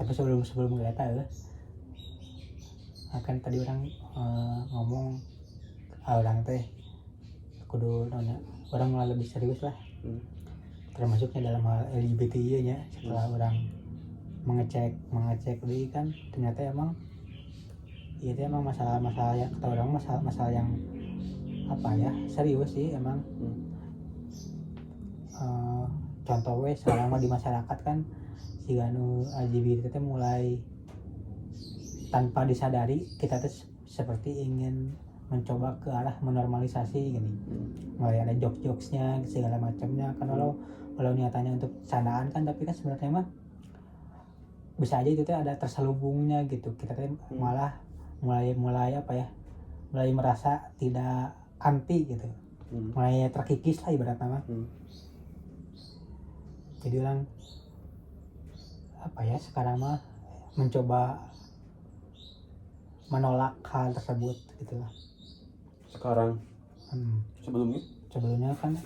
tapi sebelum kita akan tadi orang ngomong orang teh kudu nanya orang malah lebih serius lah termasuknya dalam hal LGBTI nya setelah orang mengecek dulu kan ternyata emang itu emang masalah yang kata orang masalah yang apa ya serius sih emang. Contoh selama di masyarakat kan si anu LGBT itu mulai tanpa disadari kita tuh seperti ingin mencoba ke arah menormalisasi gini. Mulai ada jokes-jokesnya segala macamnya kan kalau niatannya untuk candaan kan tapi kan sebenarnya mah bisa aja itu tuh ada terselubungnya gitu. Kita tuh malah mulai apa ya? Mulai merasa tidak anti gitu. Mulai terkikis lah ibaratnya mah. Jadi orang apa ya sekarang mah mencoba menolak hal tersebut gitulah. Sekarang sebelumnya kan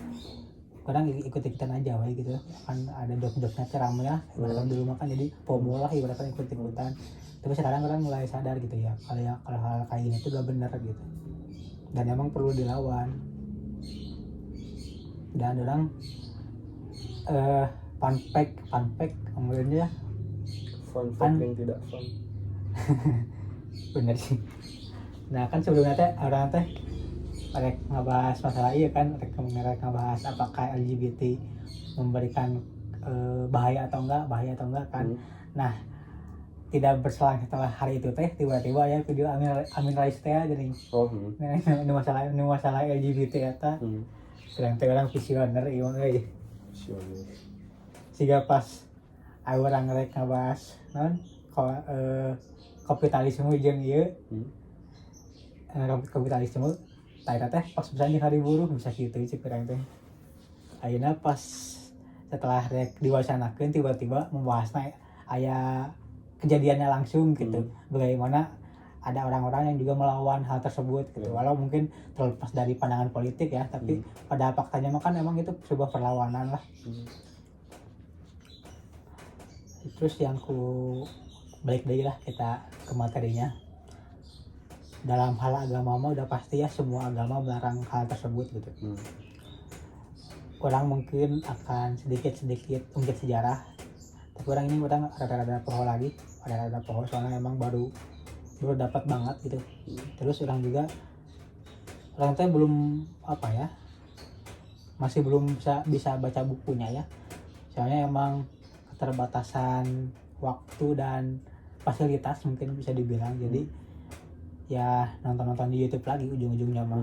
kadang ikut-ikutan aja wae gitu kan ada dok-doknya ramai ya ibaratnya dulu mah kan jadi FOMO lah ibaratnya ikut-ikutan tapi sekarang orang mulai sadar gitu ya kalau hal kayak gini tuh gak benar gitu dan emang perlu dilawan dan orang fun fact kemudiannya fun fact yang tidak fun. Bener sih. Nah kan sebelumnya teh orang teh mereka ngebahas masalah iya kan mereka ngebahas apakah LGBT memberikan bahaya atau enggak kan. Nah tidak berselang setelah hari itu teh tiba-tiba ya video Amin Rais teh jadi ini masalah LGBT eta sedang teh orang visioner ieu euy siga pas orang rek ngabahas naon kapitalisme jeung ieu kapitalisme tah teh pas misalnya hari buruh bisa kitu sih kurang teh ayeuna pas setelah rek diwacanakeun tiba-tiba membahasna aya kejadiannya langsung gitu bagaimana ada orang-orang yang juga melawan hal tersebut gitu walau mungkin terlepas dari pandangan politik ya tapi pada faktanya mah kan emang itu sebuah perlawanan lah. Terus yang balik lagi lah kita ke materinya dalam hal agama mah udah pasti ya semua agama melarang hal tersebut gitu. Orang mungkin akan sedikit ungkit sejarah tapi orang rada-rada poho soalnya emang baru dapat banget gitu. Terus orang tuh belum apa ya masih belum bisa baca bukunya ya soalnya emang keterbatasan waktu dan fasilitas mungkin bisa dibilang jadi ya nonton di YouTube lagi ujung-ujungnya mah.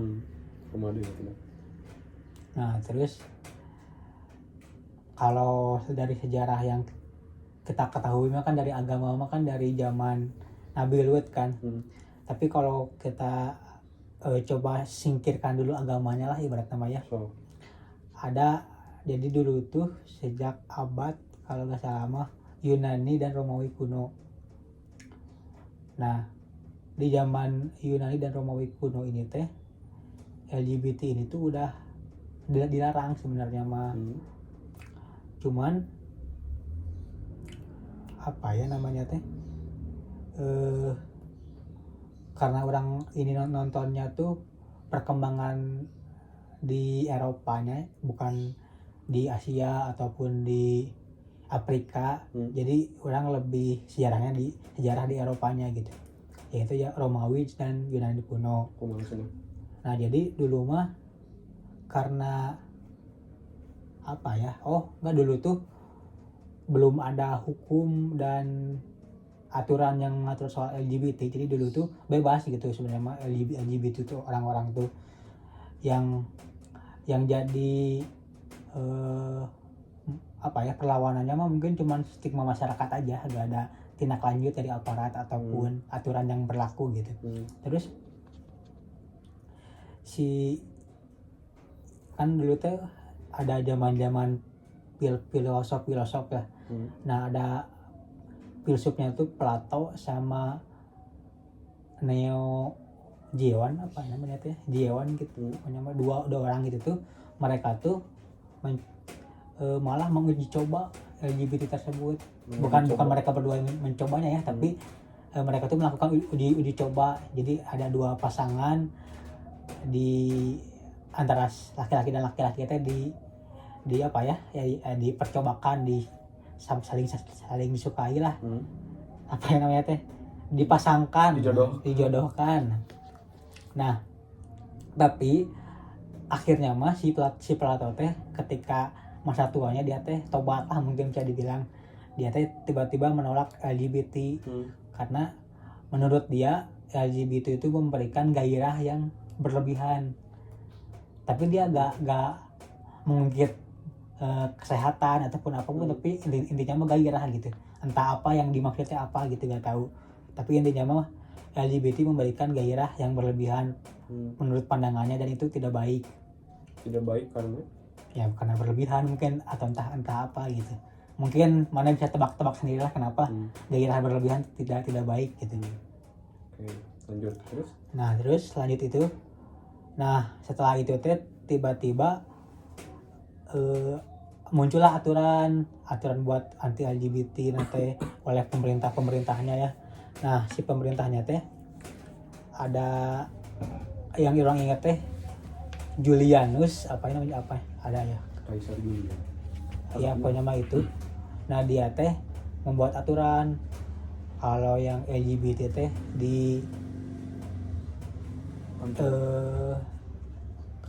Nah terus kalau dari sejarah yang kita ketahui mah kan dari agama mah kan dari zaman Nabi Lut kan. Tapi kalau kita coba singkirkan dulu agamanya lah ibarat namanya. Ada jadi dulu tuh sejak abad kalau nggak salah mah Yunani dan Romawi kuno. Nah di zaman Yunani dan Romawi kuno ini teh LGBT ini tuh udah dilarang sebenarnya mah. Cuman apa ya namanya teh karena orang ini nontonnya tuh perkembangan di Eropanya bukan di Asia ataupun di Afrika jadi orang lebih sejarah di Eropanya gitu yaitu ya Romawi dan Yunani kuno. Nah jadi dulu mah karena apa ya nggak dulu tuh belum ada hukum dan aturan yang ngatur soal LGBT jadi dulu tuh bebas gitu sebenarnya mah LGBT tuh orang-orang tuh yang jadi apa ya perlawanannya mah mungkin cuma stigma masyarakat aja gak ada tindak lanjut dari aparat ataupun aturan yang berlaku gitu. Terus si kan dulu tuh ada zaman filosof ya. Nah ada filsufnya tuh Plato sama Gion apa namanya tuh Gion gitu namanya dua orang gitu tuh mereka tuh malah menguji coba LGBT tersebut. Hmm, Bukan mencoba. mereka berdua yang mencobanya ya, tapi mereka tuh melakukan uji coba. Jadi ada dua pasangan di antara laki-laki dan laki-laki itu di apa ya, dipercobakan, saling disukai lah. Apa yang namanya teh, dipasangkan, dijodohkan. Nah, tapi akhirnya mah si Plato teh ketika masa tuanya dia teh tobat lah, mungkin bisa dibilang. Dia teh tiba-tiba menolak LGBT karena menurut dia LGBT itu memberikan gairah yang berlebihan. Tapi dia gak mengungkit kesehatan ataupun apapun, tapi intinya mah gairah gitu. Entah apa yang dimaksudnya apa gitu, gak tahu. Tapi intinya mah LGBT memberikan gairah yang berlebihan menurut pandangannya, dan itu tidak baik. Tidak baik karena berlebihan mungkin, atau entah apa gitu. Mungkin mana bisa tebak-tebak sendirilah kenapa gairah berlebihan tidak baik gitu. Oke, lanjut terus. Terus lanjut itu. Setelah itu tiba-tiba muncullah aturan buat anti LGBT nanti oleh pemerintahnya ya. Si pemerintahnya teh ada yang orang ingat teh Julianus ada ya, Kaisar Julian. Ya pokoknya mah itu. Dia teh membuat aturan kalau yang LGBT teh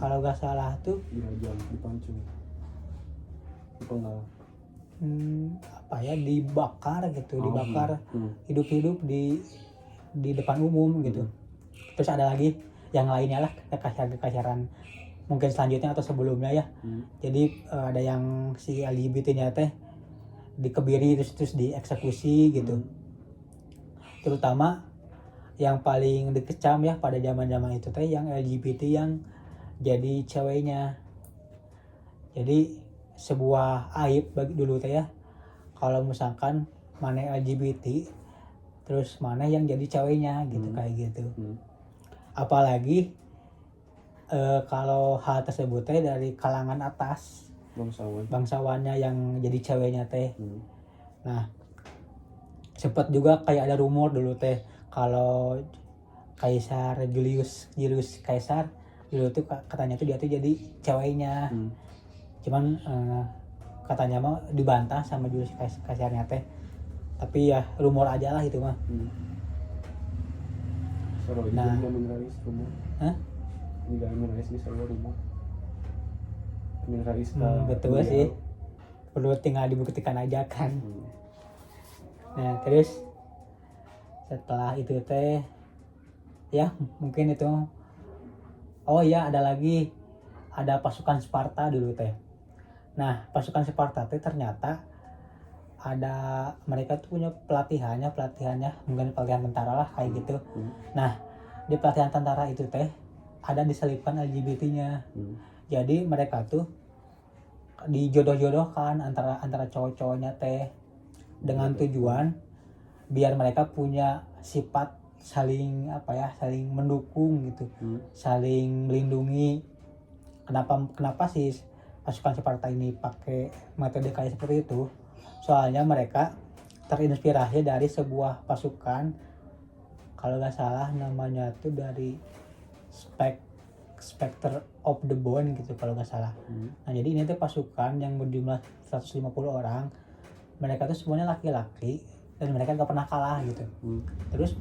kalau gak salah tuh dirajam, dipancung, dipenggal, dibakar gitu, hidup-hidup di depan umum gitu. Terus ada lagi yang lainnya lah, kekasaran mungkin selanjutnya atau sebelumnya ya. Jadi ada yang si LGBT-nya teh dikebiri terus dieksekusi gitu. Terutama yang paling dikecam ya pada zaman itu teh yang LGBT yang jadi ceweknya. Jadi sebuah aib bagi dulu teh ya, kalau misalkan mana LGBT terus mana yang jadi ceweknya gitu, kayak gitu. Apalagi kalau hal tersebut teh dari kalangan atas, bangsawannya yang jadi ceweknya teh. Sempat juga kayak ada rumor dulu teh kalau Kaisar Julius Kaisar dulu tuh katanya tuh dia tuh jadi ceweknya. Cuman katanya mau dibantah sama Julius Kaisarnya teh. Tapi ya rumor aja lah itu mah. Betul sih. Perlu tinggal dibuktikan aja kan. Terus setelah itu teh ya mungkin itu. Oh ya, ada pasukan Sparta dulu teh. Pasukan Sparta teh ternyata mereka tuh punya pelatihannya mungkin pelatihan tentara lah kayak gitu. Di pelatihan tentara itu teh ada diselipkan LGBT-nya. Jadi mereka tuh dijodoh-jodohkan antara cowok-cowoknya teh dengan tujuan biar mereka punya sifat saling mendukung gitu, saling melindungi. Kenapa sih pasukan Sparta ini pakai metode kayak seperti itu? Soalnya mereka terinspirasi dari sebuah pasukan, kalau nggak salah namanya tuh dari Spectre of the Bone gitu kalau nggak salah. Jadi ini tuh pasukan yang berjumlah 150 orang. Mereka tuh semuanya laki-laki dan mereka nggak pernah kalah gitu. Terus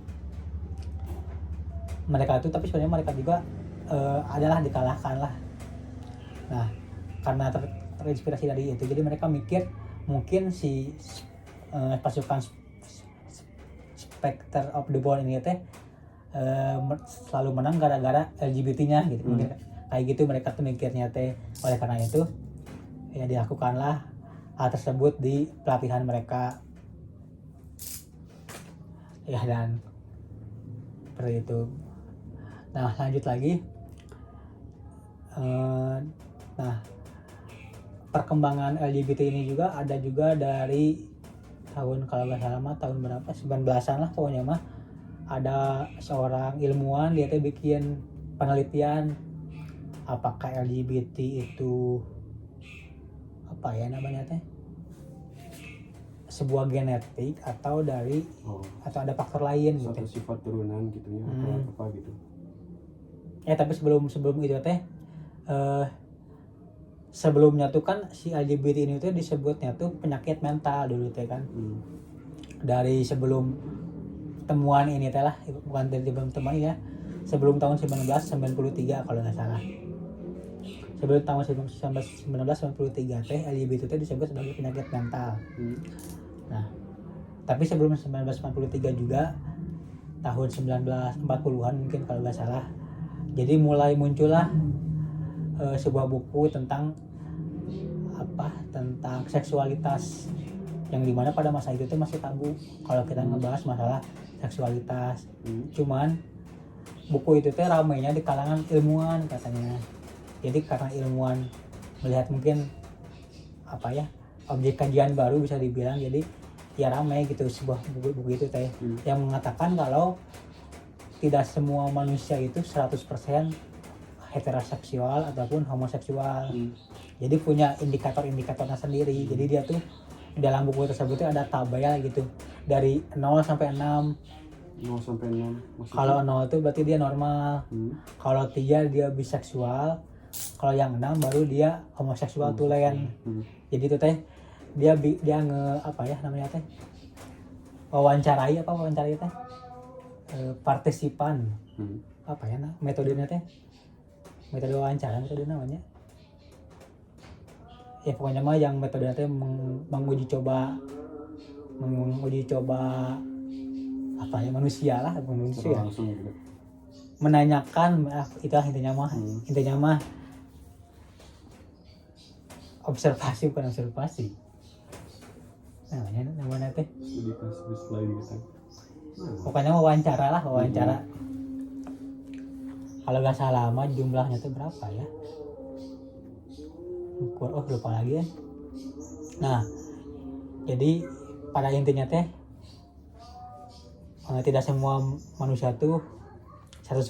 mereka tuh, tapi sebenarnya mereka juga adalah dikalahkan lah. Karena terinspirasi dari itu, jadi mereka mikir mungkin si pasukan Spectre of the Bone ini teh selalu menang gara-gara LGBT-nya gitu. Kayak gitu mereka tuh mikirnya teh. Oleh karena itu ya dilakukanlah hal tersebut di pelatihan mereka. Ya, dan seperti itu. Lanjut lagi. Perkembangan LGBT ini juga ada dari tahun, kalau nggak salah tahun berapa, 19-an lah pokoknya mah. Ada seorang ilmuwan, dia tuh bikin penelitian apakah LGBT itu apa ya namanya teh, sebuah genetik atau dari Oh, atau ada faktor lain gitu. satu sifat turunan gitu ya atau apa gitu. Tapi sebelum itu teh sebelumnya tuh kan si LGBT ini tuh disebutnya tuh penyakit mental dulu teh kan. Dari sebelum temuan ini teh lah, bukan dari sebelum temuan ya, sebelum tahun 1993 kalau nggak salah. Sebelum tahun 1993 teh LGBT itu disebut sebagai penyakit mental. Nah, tapi sebelum 1993 juga tahun 1940-an mungkin kalau nggak salah. Jadi mulai muncullah sebuah buku tentang tentang seksualitas yang dimana pada masa itu tuh masih tabu kalau kita ngebahas masalah seksualitas. Cuman buku itu tuh ramainya di kalangan ilmuwan katanya. Jadi karena ilmuwan melihat mungkin objek kajian baru bisa dibilang, jadi ya ramai gitu sebuah buku itu teh yang mengatakan kalau tidak semua manusia itu 100% heteroseksual ataupun homoseksual. Jadi punya indikator-indikatornya sendiri. Jadi dia tuh dalam buku tersebut tuh ada tabel gitu dari 0 sampai 6. 0 sampai 6. Kalau 0 itu berarti dia normal. Kalau 3 dia biseksual. Kalau yang 6 baru dia homoseksual tulen. Jadi itu teh dia namanya teh wawancarai teh partisipan. Metodenya teh metode wawancara, metode namanya ya pokoknya mah yang metode teh menguji coba manusia langsung gitu. Menanyakan itu intinya mah observasi bukan observasi namanya teh Studi kasus lain gitu. pokoknya wawancara. Kalau nggak salah mah jumlahnya tuh berapa ya, lupa lagi ya. Nah jadi pada intinya teh tidak semua manusia tuh 100%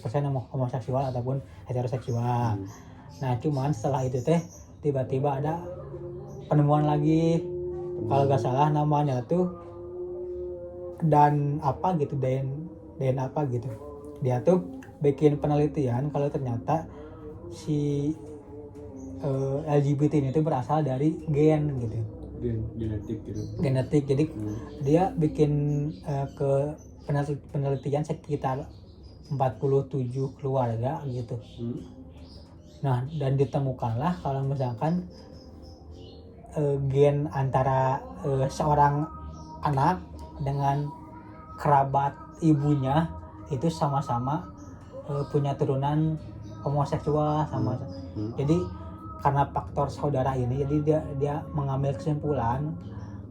homoseksual ataupun heteroseksual. Nah cuman setelah itu teh tiba-tiba ada penemuan lagi, kalau nggak salah namanya tuh dan dia tuh bikin penelitian kalau ternyata si LGBT ini tuh berasal dari gen gitu, genetik. Jadi dia bikin ke penelitian sekitar 47 keluarga gitu. Nah dan ditemukanlah kalau misalkan gen antara seorang anak dengan kerabat ibunya itu sama-sama punya turunan homoseksual sama. Jadi karena faktor saudara ini, jadi dia mengambil kesimpulan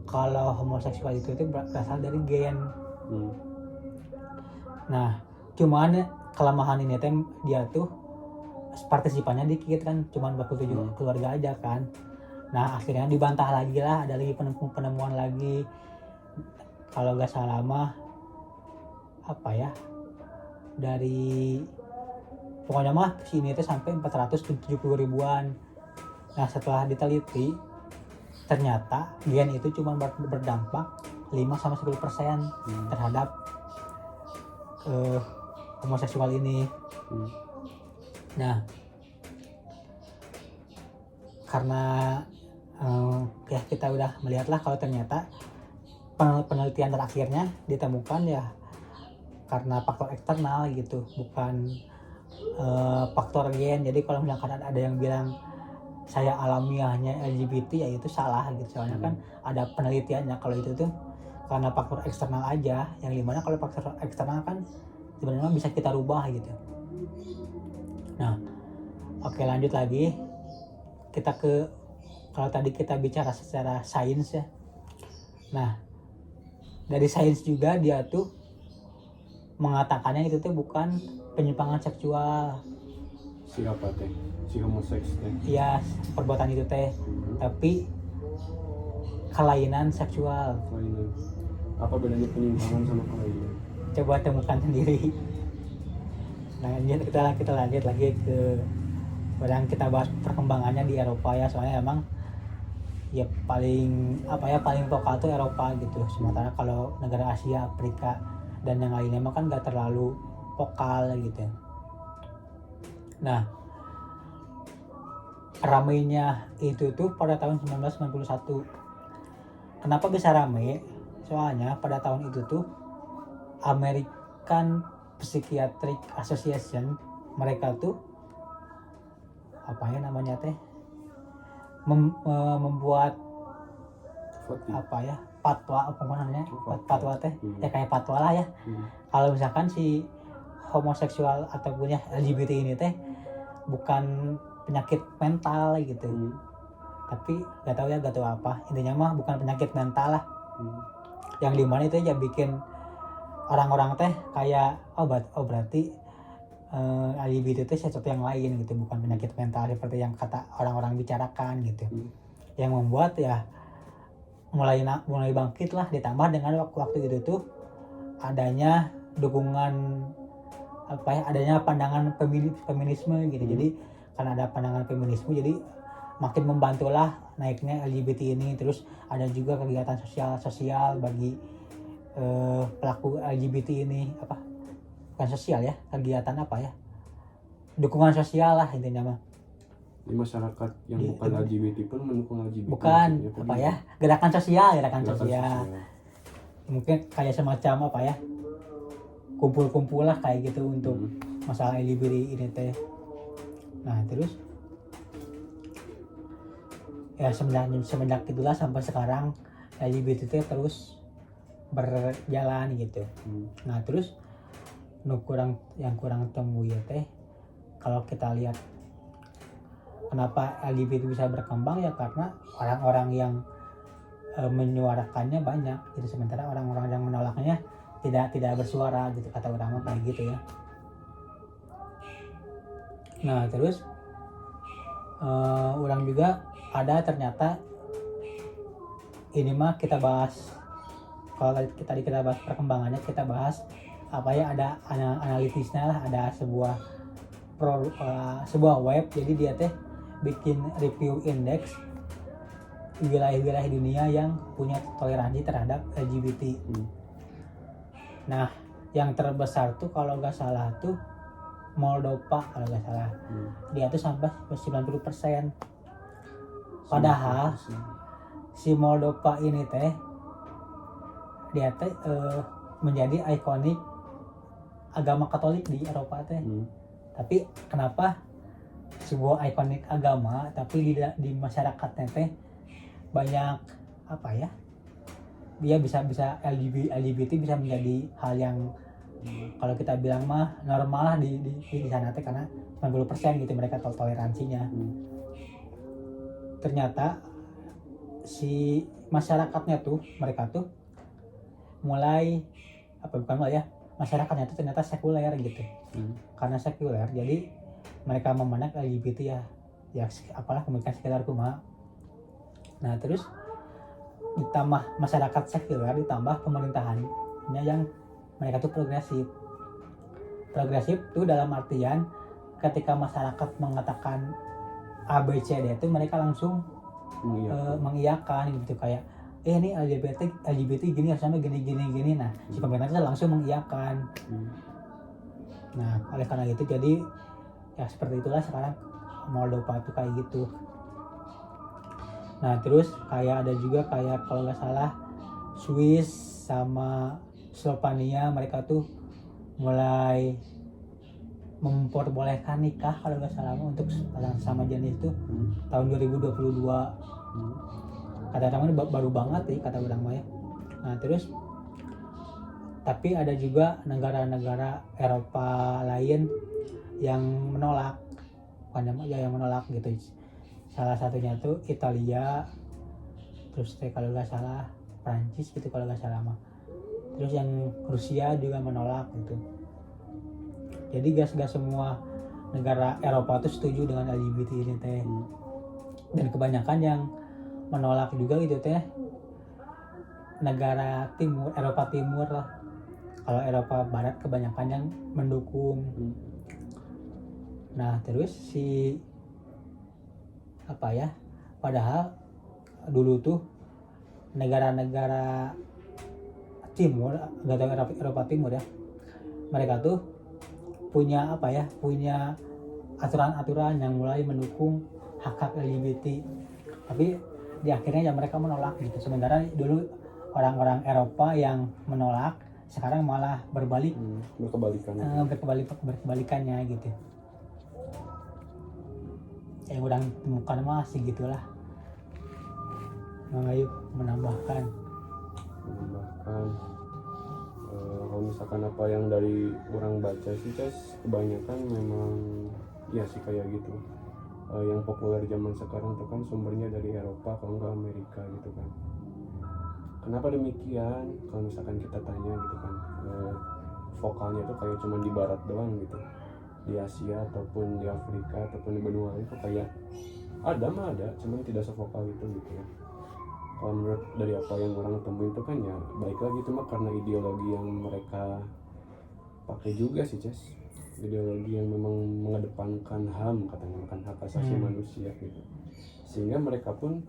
kalau homoseksual itu berasal dari gen. Nah cuman kelemahan ini dia tuh partisipannya dikit kan, cuman 47 keluarga aja kan. Nah akhirnya dibantah lagi lah, ada lagi penemuan lagi kalau nggak salah mah dari pokoknya mah sini itu sampai 470 ribuan. Nah setelah diteliti ternyata gen itu cuma berdampak 5-10% terhadap homoseksual ini. Nah karena ya kita udah melihat lah kalau ternyata penelitian terakhirnya ditemukan ya karena faktor eksternal gitu, bukan faktor gen. Jadi kalau misalkan ada yang bilang saya alamiahnya LGBT ya itu salah gitu, soalnya kan ada penelitiannya kalau itu tuh karena faktor eksternal aja, yang dimana kalau faktor eksternal kan sebenarnya bisa kita rubah gitu. Nah oke, lanjut lagi kita kalau tadi kita bicara secara sains ya. Nah dari sains juga dia tuh mengatakannya itu tuh bukan penyimpangan seksual. Siapa teh? Si homoseks teh? Iya, perbuatan itu teh, tapi kelainan seksual. Kelainan. Apa bedanya penyimpangan sama kelainan? Coba temukan sendiri. Nah kita lanjut lagi ke yang kita bahas perkembangannya di Eropa ya, soalnya emang ya paling paling vokal tuh Eropa gitu. Sementara kalau negara Asia, Afrika dan yang lainnya mah kan nggak terlalu vokal gitu. Nah, ramainya itu tuh pada tahun 1991. Kenapa bisa rame? Soalnya pada tahun itu tuh American Psychiatric Association, mereka tuh namanya teh membuat voting. fatwa namanya Oh, fatwa teh Hmm. ya kayak fatwa lah ya. Kalau misalkan si homoseksual ataupun ya LGBT ini teh bukan penyakit mental gitu, tapi gak tahu apa, intinya mah bukan penyakit mental lah. Yang dimana itu ya bikin orang-orang teh kayak berarti LGBT itu sesuatu yang lain gitu, bukan penyakit mental seperti yang kata orang-orang bicarakan gitu. Yang membuat ya mulai bangkit lah, ditambah dengan waktu itu tuh adanya dukungan adanya pandangan feminisme gitu. Jadi karena ada pandangan feminisme jadi makin membantulah naiknya LGBT ini. Terus ada juga kegiatan sosial bagi pelaku LGBT ini, bukan sosial ya, kegiatan dukungan sosial lah intinya mah. Di masyarakat yang bukan LGBT pun mendukung LGBT. Bukan gerakan sosial. Mungkin kayak semacam kumpul-kumpul lah kayak gitu untuk masalah LGBT ini teh. Nah terus ya semenjak itulah sampai sekarang LGBT terus berjalan gitu. Nah terus yang kurang temu ya teh, kalau kita lihat kenapa LGBT bisa berkembang ya karena orang-orang yang menyuarakannya banyak gitu, sementara orang-orang yang menolaknya tidak bersuara gitu, kata orang kayak gitu ya. Nah terus orang juga ada ternyata ini mah kita bahas, kalau tadi kita bahas perkembangannya, kita bahas ada analitisnya lah. Ada sebuah web, jadi dia teh bikin review indeks wilayah-wilayah dunia yang punya toleransi terhadap LGBT. Nah yang terbesar tuh kalau nggak salah tuh Moldova kalau nggak salah. Dia tuh sampai 90%. Padahal si Moldova ini teh dia teh menjadi ikonik agama Katolik di Eropa teh. Tapi kenapa sebuah ikonik agama tapi di masyarakatnya teh banyak dia bisa LGBT bisa menjadi hal yang kalau kita bilang mah normal lah di sana teh, karena 90% gitu mereka toleransinya. Ternyata si masyarakatnya tuh, mereka tuh mulai masyarakatnya tuh ternyata sekuler gitu. Karena sekuler jadi mereka memandang LGBT ya pemikiran sekitar rumah. Nah terus ditambah masyarakat sekuler ditambah pemerintahannya yang mereka tuh progresif tuh dalam artian ketika masyarakat mengatakan ABCD itu mereka langsung mengiyakan gitu, kayak ini LGBT gini harusnya gini. Nah si pemerintah langsung mengiyakan. Nah oleh karena itu jadi ya seperti itulah sekarang Moldova tuh kayak gitu. Nah terus kayak ada juga kayak kalau nggak salah Swiss sama Slovenia, mereka tuh mulai memperbolehkan nikah kalau nggak salah untuk sama jenis itu tahun 2022. Kata teman baru banget nih kata orang mah ya. Nah terus tapi ada juga negara-negara Eropa lain yang menolak, yang menolak gitu. Salah satunya tuh Italia, terus kalau nggak salah Prancis gitu kalau nggak salah mah. Terus yang Rusia juga menolak gitu. Jadi gak semua negara Eropa tuh setuju dengan LGBT ini teh. Dan kebanyakan yang menolak juga gitu teh negara timur, Eropa Timur lah. Kalau Eropa Barat kebanyakan yang mendukung. Nah terus padahal dulu tuh negara-negara timur, nggak tahu Eropa Timur ya, mereka tuh punya apa ya, punya aturan-aturan yang mulai mendukung hak-hak LGBT, tapi di akhirnya ya mereka menolak gitu. Sementara dulu orang-orang Eropa yang menolak, sekarang malah berbalik, berkebalikannya gitu. Yang udah temukan masih gitulah. Bang Ayub menambahkan kalau misalkan apa yang dari orang baca sih Ces, kebanyakan memang ya sih kayak gitu. Yang populer zaman sekarang tuh kan sumbernya dari Eropa kalau nggak Amerika gitu kan. Kenapa demikian? Kalau misalkan kita tanya gitu kan, vokalnya tuh kayak cuma di barat doang gitu, di Asia ataupun di Afrika ataupun di benua lain tuh kayak ada, cuman tidak sevokal itu gitu ya. Kalau menurut dari apa yang orang temuin itu kan ya baik lagi itu mah karena ideologi yang mereka pakai juga sih Ces, ideologi yang memang mengedepankan HAM katanya, kan hak asasi manusia gitu, sehingga mereka pun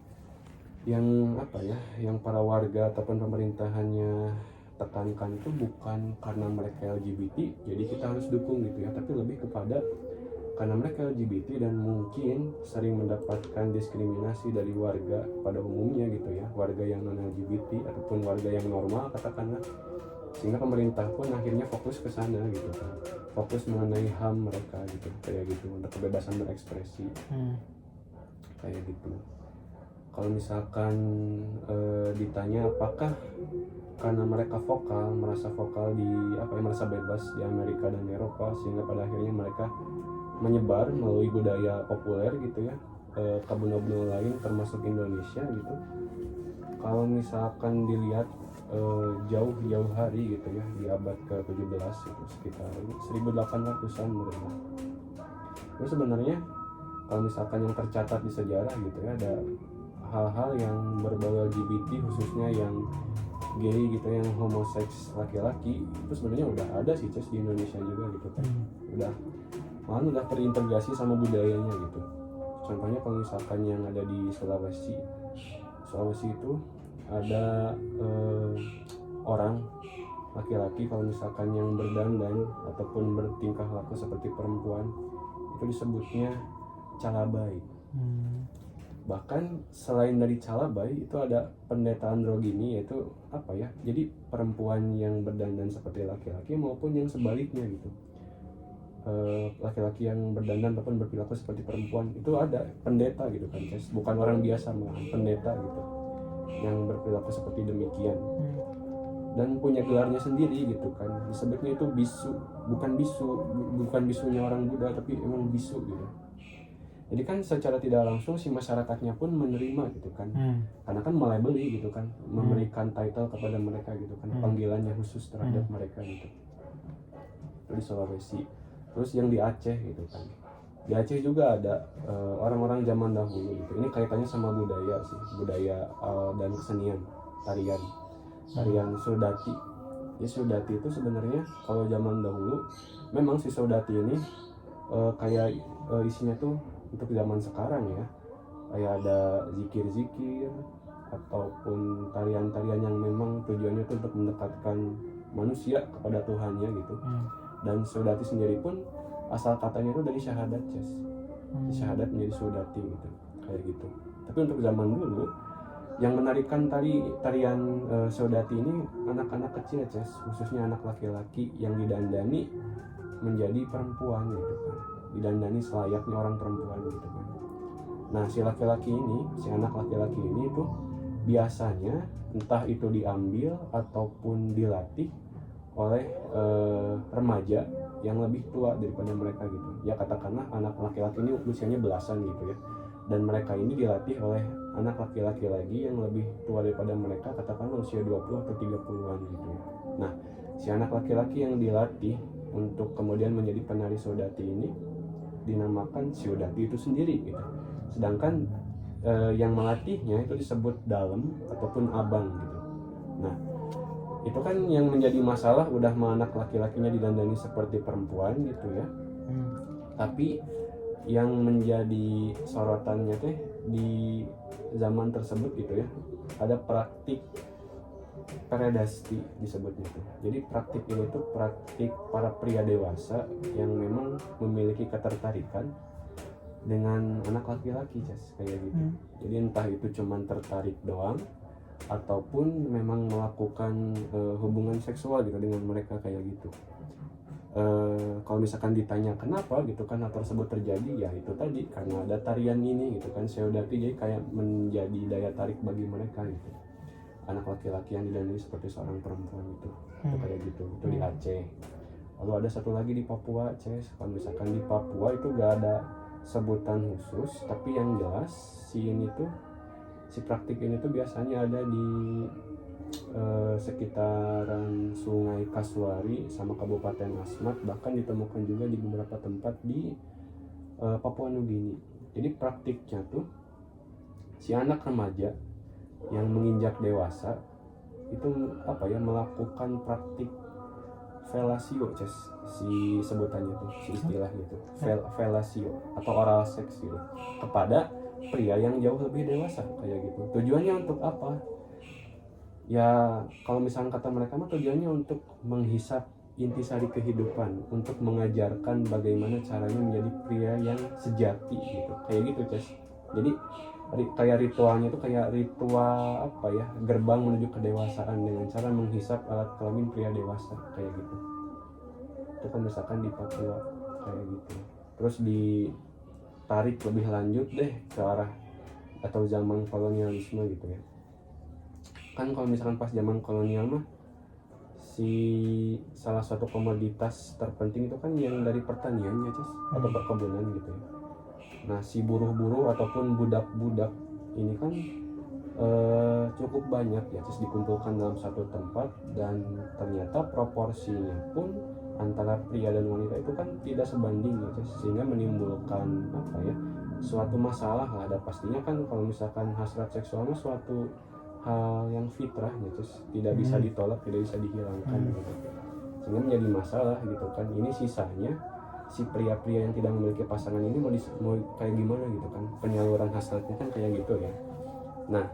yang apa ya, yang para warga ataupun pemerintahannya tekankan itu bukan karena mereka LGBT jadi kita harus dukung gitu ya, tapi lebih kepada karena mereka LGBT dan mungkin sering mendapatkan diskriminasi dari warga pada umumnya gitu ya, warga yang non LGBT ataupun warga yang normal katakanlah, sehingga pemerintah pun akhirnya fokus ke sana gitu kan, fokus mengenai HAM mereka gitu, kayak gitu, untuk kebebasan berekspresi kayak gitu. Kalau misalkan ditanya apakah karena mereka vokal, merasa vokal di apa ya, merasa bebas di Amerika dan Eropa sehingga pada akhirnya mereka menyebar melalui budaya populer gitu ya ke benua-benua lain termasuk Indonesia gitu. Kalau misalkan dilihat jauh-jauh hari gitu ya, di abad ke-17 itu sekitar 1800-an mereka. Itu sebenarnya kalau misalkan yang tercatat di sejarah gitu ya, ada hal-hal yang berbau LGBT khususnya yang gay gitu, yang homoseks laki-laki itu sebenarnya udah ada sih Ces di Indonesia juga gitu kan. Malah udah terintegrasi sama budayanya gitu. Contohnya kalau misalkan yang ada di Sulawesi itu ada orang laki-laki kalau misalkan yang berdandan ataupun bertingkah laku seperti perempuan itu disebutnya calabai. Bahkan selain dari calabai itu ada pendeta androgini, yaitu apa ya, jadi perempuan yang berdandan seperti laki-laki maupun yang sebaliknya gitu, laki-laki yang berdandan ataupun berperilaku seperti perempuan, itu ada pendeta gitu kan Ces, bukan orang biasa malah pendeta gitu yang berperilaku seperti demikian dan punya gelarnya sendiri gitu kan, disebutnya itu bisu, bukan bisunya orang Buddha tapi emang bisu gitu. Jadi kan secara tidak langsung si masyarakatnya pun menerima gitu kan, karena kan mulai beli gitu kan, memberikan title kepada mereka gitu kan, panggilannya khusus terhadap mereka gitu. Itu di Sulawesi. Terus yang di Aceh gitu kan, di Aceh juga ada orang-orang zaman dahulu gitu. Ini kaitannya sama budaya sih, budaya dan kesenian, tarian Sodati. Ya Sodati itu sebenarnya kalau zaman dahulu memang si Sodati ini kayak isinya tuh untuk zaman sekarang ya, kayak ada zikir-zikir ataupun tarian-tarian yang memang tujuannya itu untuk mendekatkan manusia kepada Tuhannya gitu. Dan Sodati sendiri pun asal katanya itu dari syahadat Ces, syahadat menjadi Sodati gitu, kayak gitu. Tapi untuk zaman dulu yang menarikan tarian Sodati ini anak-anak kecil Ces, khususnya anak laki-laki yang didandani menjadi perempuan gitu kan, didandani selayaknya orang perempuan gitu kan. Nah si anak laki-laki ini tuh biasanya entah itu diambil ataupun dilatih oleh remaja yang lebih tua daripada mereka gitu ya, katakanlah anak laki-laki ini usianya belasan gitu ya, dan mereka ini dilatih oleh anak laki-laki lagi yang lebih tua daripada mereka, katakanlah usia 20 atau 30-an gitu ya. Nah si anak laki-laki yang dilatih untuk kemudian menjadi penari Sodati ini dinamakan Sodati itu sendiri gitu, sedangkan yang melatihnya itu disebut dalem ataupun abang gitu. Nah itu kan yang menjadi masalah, udah anak laki-lakinya didandani seperti perempuan gitu ya, tapi yang menjadi sorotannya teh di zaman tersebut gitu ya, ada praktik peredasti disebutnya tuh. Jadi praktik ini tuh praktik para pria dewasa yang memang memiliki ketertarikan dengan anak laki-laki, Ces, kayak gitu. Jadi entah itu cuman tertarik doang ataupun memang melakukan hubungan seksual gitu dengan mereka kayak gitu. Kalau misalkan ditanya kenapa gitu kan hal tersebut terjadi, ya itu tadi karena ada tarian ini gitu kan, Seodati, jadi kayak menjadi daya tarik bagi mereka gitu, anak laki-laki yang didandani seperti seorang perempuan itu kayak gitu. Itu di Aceh. Lalu ada satu lagi di Papua, Ces. Kalau misalkan di Papua itu gak ada sebutan khusus, tapi yang jelas si praktik ini tuh biasanya ada di sekitaran Sungai Kasuari sama Kabupaten Asmat, bahkan ditemukan juga di beberapa tempat di Papua Nugini. Jadi praktiknya tuh si anak remaja yang menginjak dewasa itu melakukan praktik fellatio, Ces, si sebutannya tuh, si istilahnya tuh fellatio atau oral seks gitu kepada pria yang jauh lebih dewasa kayak gitu. Tujuannya untuk apa? Ya kalau misalnya kata mereka mah tujuannya untuk menghisap intisari kehidupan, untuk mengajarkan bagaimana caranya menjadi pria yang sejati gitu, kayak gitu, Ces. Jadi kayak ritualnya itu kayak ritual gerbang menuju kedewasaan dengan cara menghisap alat kelamin pria dewasa kayak gitu. Itu kan misalkan di Papua kayak gitu. Terus ditarik lebih lanjut deh ke arah atau zaman kolonialisme gitu ya. Kan kalau misalkan pas zaman kolonial mah salah satu komoditas terpenting itu kan yang dari pertaniannya, Cis, atau perkebunan gitu ya. Nah si buruh-buruh ataupun budak-budak ini kan cukup banyak ya, Cis, dikumpulkan dalam satu tempat, dan ternyata proporsinya pun antara pria dan wanita itu kan tidak sebanding ya, Cis, sehingga menimbulkan suatu masalah lah. Ada pastinya kan kalau misalkan hasrat seksualnya suatu hal yang fitrah ya, Cis, tidak bisa ditolak, tidak bisa dihilangkan gitu. Sehingga menjadi masalah gitu kan. Ini sisanya si pria-pria yang tidak memiliki pasangan ini mau kayak gimana gitu kan, penyaluran hasratnya kan kayak gitu ya. Nah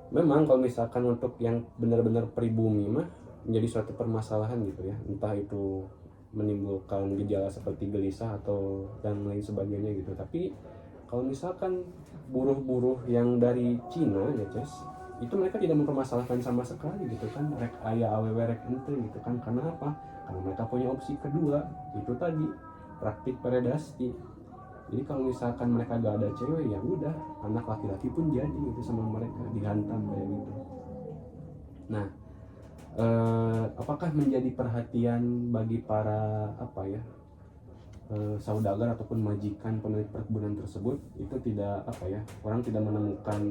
memang kalau misalkan untuk yang benar-benar pribumi mah menjadi suatu permasalahan gitu ya, entah itu menimbulkan gejala seperti gelisah atau dan lain sebagainya gitu. Tapi kalau misalkan buruh-buruh yang dari Cina ya, Ces, itu mereka tidak mempermasalahkan sama sekali gitu kan, rek aya awewe rek ente gitu kan. Karena apa? Karena mereka punya opsi kedua, itu tadi praktik peredasti. Jadi kalau misalkan mereka gak ada cewek, ya udah anak laki-laki pun jadi gitu sama mereka, dihantam kayak gitu. Nah apakah menjadi perhatian bagi para saudagar ataupun majikan pemilik perkebunan tersebut? Itu tidak orang tidak menemukan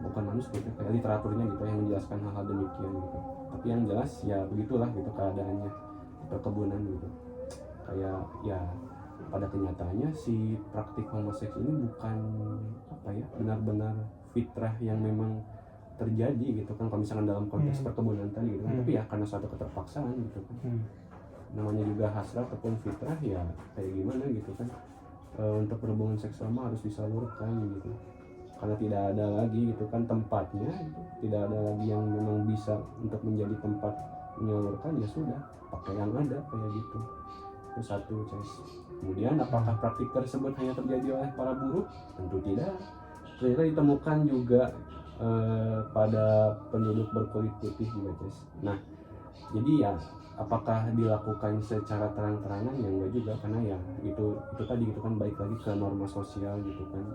bukan manuskrip kayak literaturnya gitu yang menjelaskan hal-hal demikian gitu. Tapi yang jelas ya begitulah gitu keadaannya perkebunan gitu. Kayak ya pada kenyataannya si praktik homoseks ini bukan benar-benar fitrah yang memang terjadi gitu kan, kalau misalkan dalam konteks perkebunan tadi gitu kan. Tapi ya karena suatu keterpaksaan gitu kan. Namanya juga hasrat ataupun fitrah, ya kayak gimana gitu kan, untuk berhubungan seksual mah harus disalurkan gitu. Karena tidak ada lagi gitu kan tempatnya gitu. Tidak ada lagi yang memang bisa untuk menjadi tempat menyalurkan, ya sudah pakai yang ada kayak gitu. Itu satu, Ces. Kemudian apakah praktik tersebut hanya terjadi oleh para buruh? Tentu tidak. Ternyata ditemukan juga pada penduduk berkulit putih juga, Ces. Nah jadi ya apakah dilakukan secara terang-terangan? Ya enggak juga, karena ya itu tadi gitu kan, baik lagi ke norma sosial gitu kan.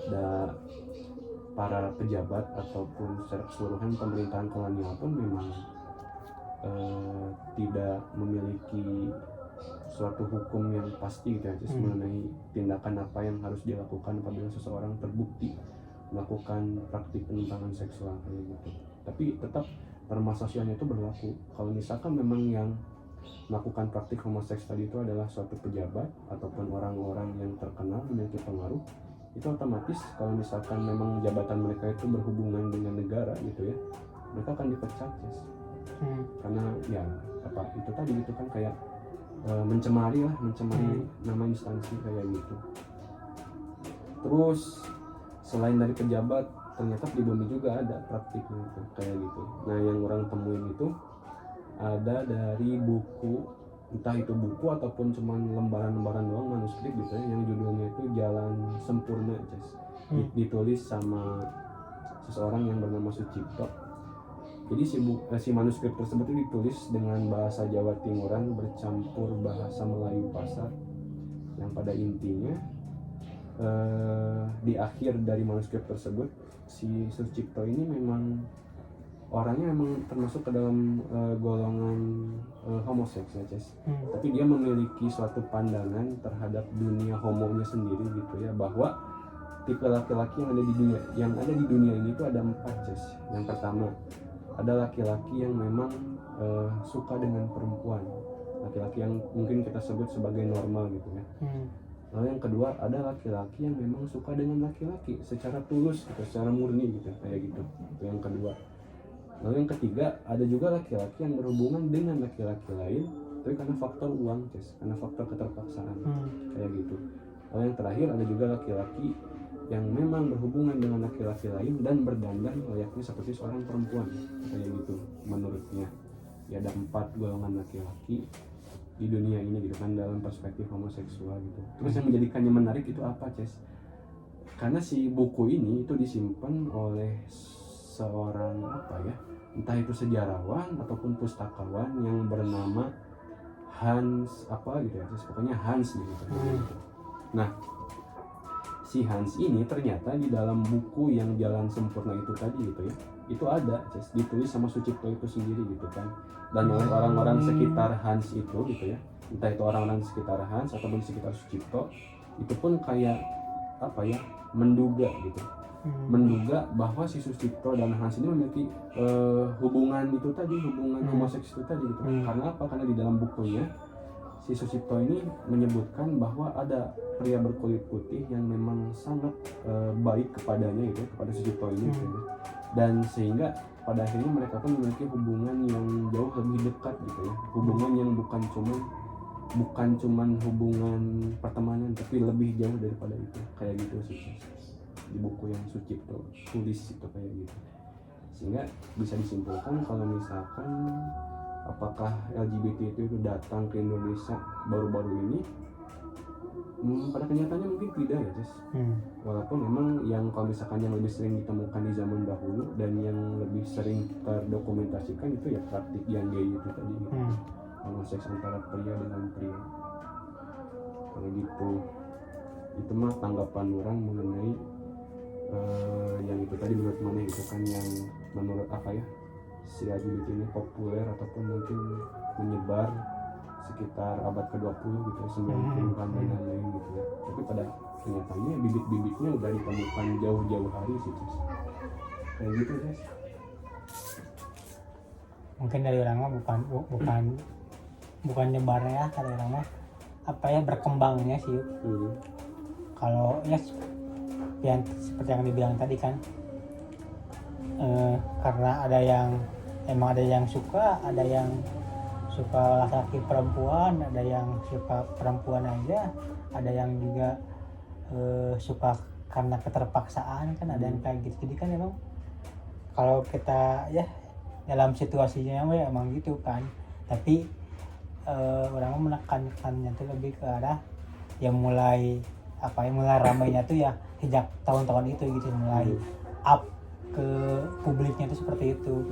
Dan para pejabat ataupun secara keseluruhan pemerintahan kolonial pun memang tidak memiliki suatu hukum yang pasti gitu ya, mengenai tindakan apa yang harus dilakukan apabila seseorang terbukti melakukan praktik penyimpangan seksual kayak gitu. Tapi tetap norma sosialnya itu berlaku. Kalau misalkan memang yang melakukan praktik homoseks tadi itu adalah suatu pejabat ataupun orang-orang yang terkenal memiliki pengaruh, itu otomatis kalau misalkan memang jabatan mereka itu berhubungan dengan negara gitu ya, mereka akan dipecat, Ces. Karena ya itu tadi gitu kan, kayak mencemari nama instansi kayak gitu. Terus selain dari pejabat, ternyata pribumi juga ada praktiknya itu kayak gitu. Nah yang orang temuin itu ada dari buku, entah itu buku ataupun cuman lembaran-lembaran doang, manuskrip gitu ya, yang judulnya itu Jalan Sempurna, ditulis sama seseorang yang bernama Sucipto. Jadi si manuskrip tersebut itu ditulis dengan bahasa Jawa Timuran bercampur bahasa Melayu Pasar, yang pada intinya di akhir dari manuskrip tersebut si Sucipto ini memang orangnya memang termasuk ke dalam golongan homoseks ya, tapi dia memiliki suatu pandangan terhadap dunia homonya sendiri gitu ya, bahwa tipe laki-laki yang ada di dunia ini itu ada 4, Ces. Yang pertama, ada laki-laki yang memang suka dengan perempuan, laki-laki yang mungkin kita sebut sebagai normal gitu ya. Lalu yang kedua, ada laki-laki yang memang suka dengan laki-laki secara tulus gitu, secara murni gitu, kayak gitu. Itu yang kedua. Lalu yang ketiga, ada juga laki-laki yang berhubungan dengan laki-laki lain tapi karena faktor uang, Ces, karena faktor keterpaksaan, kayak gitu. Lalu yang terakhir, ada juga laki-laki yang memang berhubungan dengan laki-laki lain dan berdandan layaknya seperti seorang perempuan, kayak gitu menurutnya. Ya ada 4 golongan laki-laki di dunia ini gitu kan, dalam perspektif homoseksual gitu. Terus yang menjadikannya menarik itu apa, Ces? Karena si buku ini itu disimpan oleh seorang entah itu sejarawan ataupun pustakawan yang bernama Hans gitu ya, Ces. Pokoknya Hans gitu. Nah, si Hans ini ternyata di dalam buku yang Jalan Sempurna itu tadi gitu ya, itu ada, Ces, ditulis sama Sucipto itu sendiri gitu kan, dan oleh orang-orang sekitar Hans itu gitu ya, entah itu orang-orang di sekitar Hans ataupun di sekitar Sucipto, itu pun kayak menduga gitu, menduga bahwa si Sucipto dan Hans ini memiliki hubungan itu tadi, hubungan homoseks itu tadi gitu. Karena apa? Karena di dalam bukunya si Sucipto ini menyebutkan bahwa ada pria berkulit putih yang memang sangat baik kepadanya gitu, kepada Sucipto ini gitu. Dan sehingga pada akhirnya mereka pun memiliki hubungan yang jauh lebih dekat gitu ya, hubungan yang bukan cuman hubungan pertemanan tapi lebih jauh daripada itu, kayak gitu sih di buku yang Sucipto tulis itu kayak gitu. Sehingga bisa disimpulkan kalau misalkan apakah LGBT itu datang ke Indonesia baru-baru ini, pada kenyataannya mungkin tidak ya, Ces. Walaupun memang yang kalau misalkan yang lebih sering ditemukan di zaman dahulu dan yang lebih sering terdokumentasikan itu ya praktik yang gay itu tadi gitu. Homoseks antara pria dengan pria, kalau gitu. Itu mah tanggapan orang mengenai yang itu tadi, menurut mana gitu kan, yang menurut si LGBT ini populer ataupun mungkin menyebar sekitar abad ke-20 gitu, 90-an dan lain-lain gitu ya. Tapi pada kenyataannya bibit-bibitnya udah ditemukan jauh-jauh hari sih, Ces. Kayak gitu, Ces. Mungkin dari orang mah bukan nyebarnya, dari orang mah berkembangnya sih. Kalau ya yang seperti yang dibilang tadi kan, karena ada yang suka, ada yang suka laki-laki perempuan, ada yang suka perempuan aja, ada yang juga suka karena keterpaksaan kan, ada yang kayak gitu. Jadi kan emang kalau kita ya dalam situasinya ya emang gitu kan, tapi orang menekankannya tuh lebih ke arah yang mulai ramainya tuh ya sejak tahun-tahun itu gitu, mulai up ke publiknya itu seperti itu.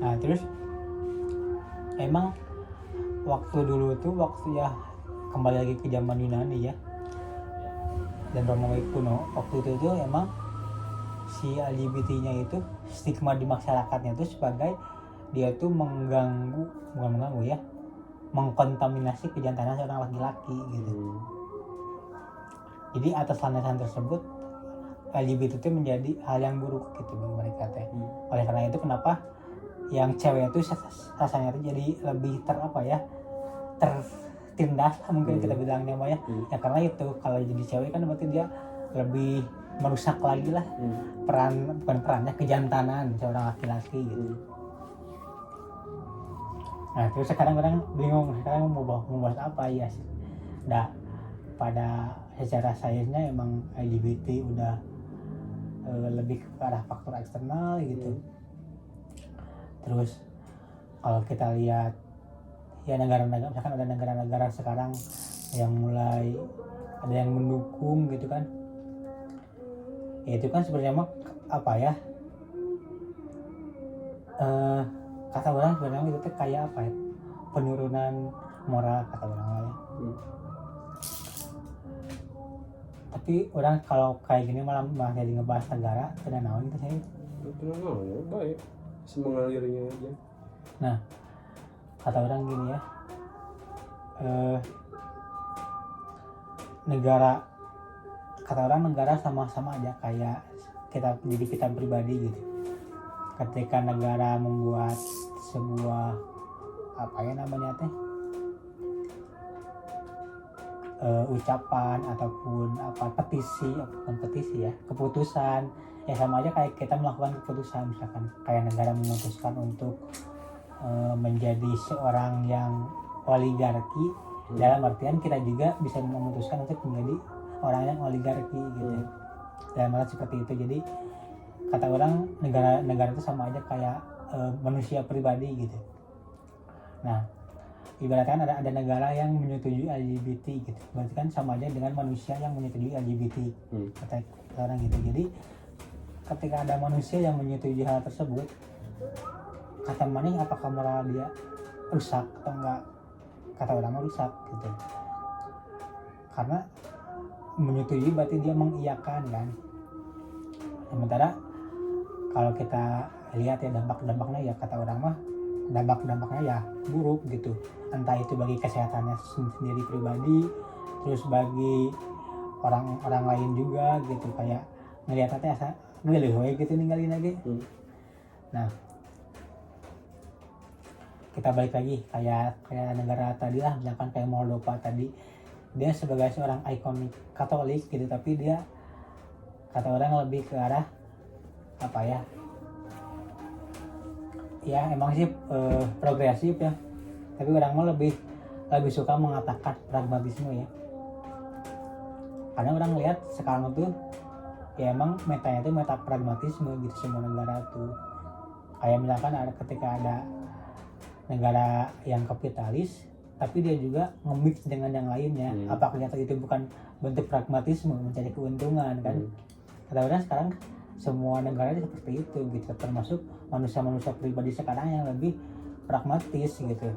Nah terus emang waktu dulu tuh, waktu ya kembali lagi ke zaman Yunani ya dan Romawi kuno, waktu itu tuh emang si LGBT-nya itu stigma di masyarakatnya tuh sebagai dia tuh mengkontaminasi kejantanan seorang laki-laki gitu. Jadi atas landasan tersebut LGBT itu menjadi hal yang buruk gitu bagi mereka teh. Oleh karena itu kenapa yang cewek itu rasanya tuh jadi lebih tertindas lah mungkin kita bilangnya ya. Ya karena itu kalau jadi cewek kan berarti dia lebih merusak lagi lah perannya kejantanan seorang laki-laki gitu. Nah terus sekarang orang bingung, sekarang mau bahas apa ya sih? Pada secara sainsnya emang LGBT udah lebih ke arah faktor eksternal gitu. Terus kalau kita lihat ya negara-negara, misalkan ada negara-negara sekarang yang mulai ada yang mendukung gitu kan, ya itu kan sebenarnya mah apa ya, kata orang sebenarnya itu tuh kayak apa ya, penurunan moral kata orang lah ya. Tapi orang kalau kayak gini malah jadi ngebahas negara tidak naon gitu saya. Ya baik, semengalirnya aja. Nah, kata orang gini ya, kata orang negara sama-sama aja kayak diri kita pribadi gitu. Ketika negara membuat sebuah apa ya namanya teh, ucapan ataupun petisi ya, keputusan ya sama aja kayak kita melakukan keputusan. Misalkan kayak negara memutuskan untuk menjadi seorang yang oligarki, dalam artian kita juga bisa memutuskan untuk menjadi orang yang oligarki gitu. Dalam arti seperti itu. Jadi kata orang negara itu sama aja kayak manusia pribadi gitu. Nah, ibaratkan ada negara yang menyetujui LGBT gitu, berarti kan sama aja dengan manusia yang menyetujui LGBT. Kata orang gitu. Jadi ketika ada manusia yang menyetujui hal tersebut, kata maning apakah moral dia rusak atau enggak, kata orang rusak gitu. Karena menyetujui berarti dia mengiyakan kan. Sementara kalau kita lihat ya dampak-dampaknya ya kata orang mah dampak-dampaknya ya buruk gitu. Entah itu bagi kesehatannya sendiri pribadi, terus bagi orang lain juga gitu, kayak ngelihat teh asa ngeuleuh we gitu ninggalin lagi. Nah, kita balik lagi kayak negara tadi lah, misalkan kayak Moldova tadi, dia sebagai seorang ikonik Katolik gitu, tapi dia kata orang lebih ke arah apa ya, ya emang sih progresif ya, tapi orang mah lebih suka mengatakan pragmatisme ya, karena orang lihat sekarang tuh ya emang metanya tuh meta pragmatisme gitu. Semua negara tuh kayak misalkan ketika ada negara yang kapitalis tapi dia juga nge-mix dengan yang lainnya, apakah itu bukan bentuk pragmatisme, mencari keuntungan kan? Kata orang sekarang semua negara seperti itu gitu, termasuk manusia pribadi sekarang yang lebih pragmatis gitu.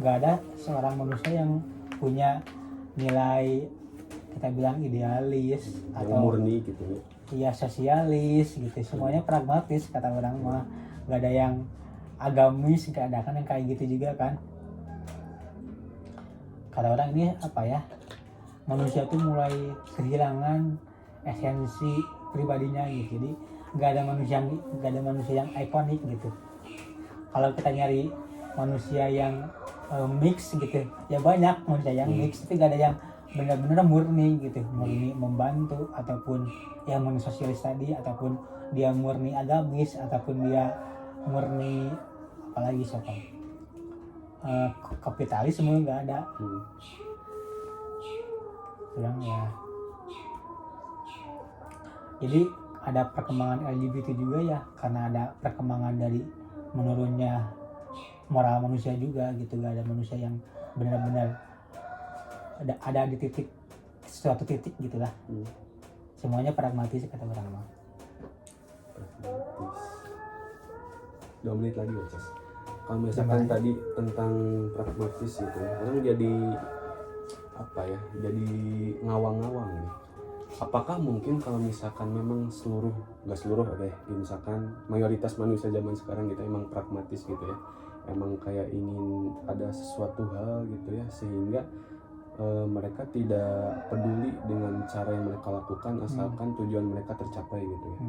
Gak ada seorang manusia yang punya nilai kita bilang idealis atau murni gitu ya. Iya, sosialis gitu, semuanya pragmatis kata orang mah. Gak ada yang agamis, gak ada kan yang kayak gitu juga kan. Kata orang ini apa ya, manusia tuh mulai kehilangan esensi pribadinya gitu. Jadi gak ada manusia yang ikonik gitu. Kalau kita nyari manusia yang mix gitu, ya banyak manusia yang mix, tapi gak ada yang benar-benar murni gitu, murni membantu ataupun yang murni sosialis tadi, ataupun dia murni agamis, ataupun dia murni apalagi siapa kapitalisme, nggak ada. Bilang ya, jadi ada perkembangan LGBT juga ya, karena ada perkembangan dari menurunnya moral manusia juga gitu. Gak ada manusia yang benar-benar ada di suatu titik gitulah. Semuanya pragmatis kata orang mah. Pragmatis. 2 menit lagi ya, Ces. Kalau misalkan tadi tentang pragmatis gitu ya, orang jadi apa ya, jadi ngawang-ngawang nih. Apakah mungkin kalau misalkan memang nggak seluruh misalkan mayoritas manusia zaman sekarang gitu emang pragmatis gitu ya, emang kayak ingin ada sesuatu hal gitu ya, sehingga mereka tidak peduli dengan cara yang mereka lakukan asalkan tujuan mereka tercapai gitu ya.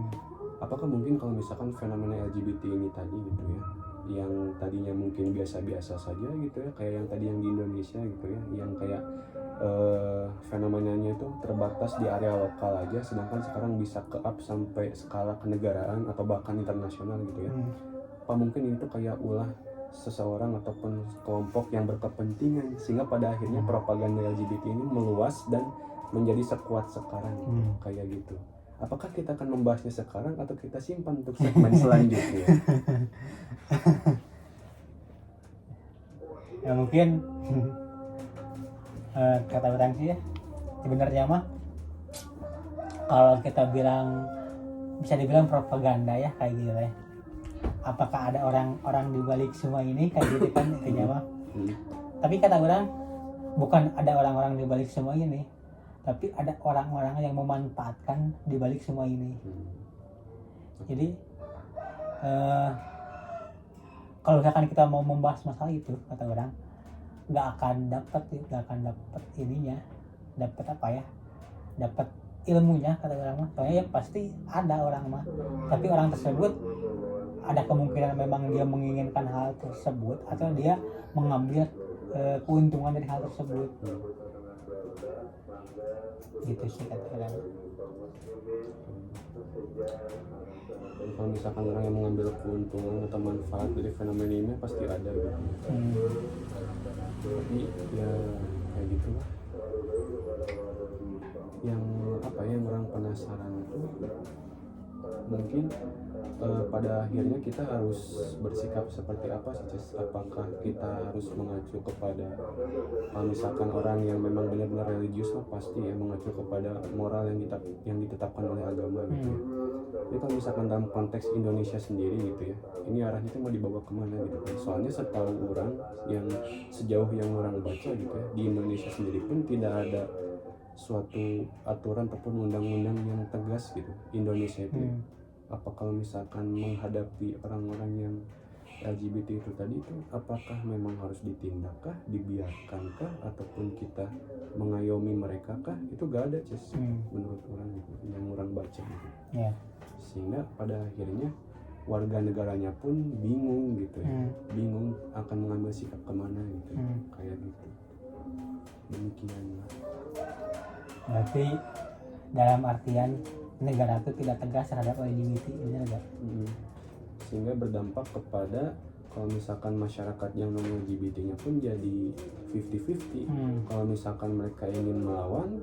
Apakah mungkin kalau misalkan fenomena LGBT ini tadi gitu ya, yang tadinya mungkin biasa-biasa saja gitu ya, kayak yang tadi yang di Indonesia gitu ya, yang kayak fenomenanya itu terbatas di area lokal aja, sedangkan sekarang bisa ke up sampai skala kenegaraan atau bahkan internasional gitu ya. Apa mungkin itu kayak ulah seseorang ataupun kelompok yang berkepentingan, sehingga pada akhirnya propaganda LGBT ini meluas dan menjadi sekuat sekarang kayak gitu. Apakah kita akan membahasnya sekarang atau kita simpan untuk segmen selanjutnya? Ya mungkin kata orang sih ya, sebenarnya mah kalau kita bilang bisa dibilang propaganda ya kayak gitu ya. Apakah ada orang-orang di balik semua ini kayak gitu kan intinya mah. Tapi kata orang bukan ada orang-orang di balik semua ini, tapi ada orang-orang yang memanfaatkan di balik semua ini. Jadi kalau misalkan kita mau membahas masalah itu kata orang nggak akan dapat ininya, dapat apa ya, dapat ilmunya kata orang mah. Soalnya ya pasti ada orang mah, tapi orang tersebut ada kemungkinan memang dia menginginkan hal tersebut atau dia mengambil keuntungan dari hal tersebut. Gitu sih kata orang. Kalau misalkan orang yang mengambil keuntungan atau manfaat dari fenomena ini pasti ada gitu. Tapi ya kayak gitu lah. Yang apa ya, yang orang penasaran itu mungkin pada akhirnya kita harus bersikap seperti apa sih, Ces? Apakah kita harus mengacu kepada kalau misalkan orang yang memang benar-benar religius lah pasti ya mengacu kepada moral yang ditetapkan oleh agama gitu ya. Jadi kalau misalkan dalam konteks Indonesia sendiri gitu ya, ini arahnya itu mau dibawa kemana gitu kan? Soalnya setahu orang yang sejauh yang orang baca gitu ya, di Indonesia sendiri pun tidak ada suatu aturan ataupun undang-undang yang tegas gitu. Indonesia itu apa kalau misalkan menghadapi orang-orang yang LGBT itu tadi itu apakah memang harus ditindakkah, dibiarkankah, ataupun kita mengayomi mereka kah? Itu gak ada, Ces, menurut orang gitu, yang orang baca gitu. Sehingga pada akhirnya warga negaranya pun bingung gitu ya, bingung akan mengambil sikap kemana gitu, kayak gitu. Demikian. Berarti dalam artian negara itu tidak tegas terhadap LGBT, benar nggak? Sehingga berdampak kepada kalau misalkan masyarakat yang non LGBT-nya pun jadi 50-50. Kalau misalkan mereka ingin melawan,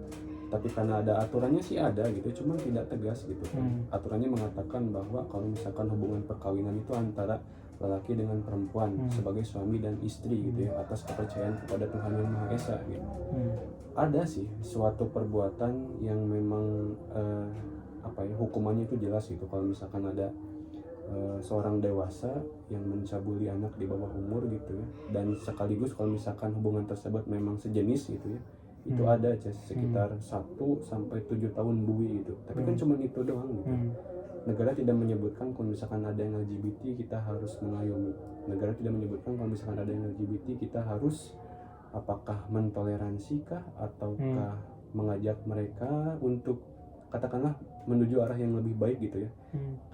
tapi karena ada aturannya sih ada gitu, cuma tidak tegas gitu kan. Aturannya mengatakan bahwa kalau misalkan hubungan perkawinan itu antara lelaki dengan perempuan sebagai suami dan istri gitu ya, atas kepercayaan kepada Tuhan Yang Maha Esa gitu. Ada sih suatu perbuatan yang memang hukumannya itu jelas gitu. Kalau misalkan ada seorang dewasa yang mencabuli anak di bawah umur gitu ya, dan sekaligus kalau misalkan hubungan tersebut memang sejenis gitu ya, itu ada sekitar 1-7 tahun bui gitu. Tapi kan cuma itu doang gitu. Negara tidak menyebutkan kalau misalkan ada yang LGBT kita harus mengayomi. Negara tidak menyebutkan kalau misalkan ada yang LGBT kita harus apakah mentoleransi kah ataukah mengajak mereka untuk katakanlah menuju arah yang lebih baik gitu ya.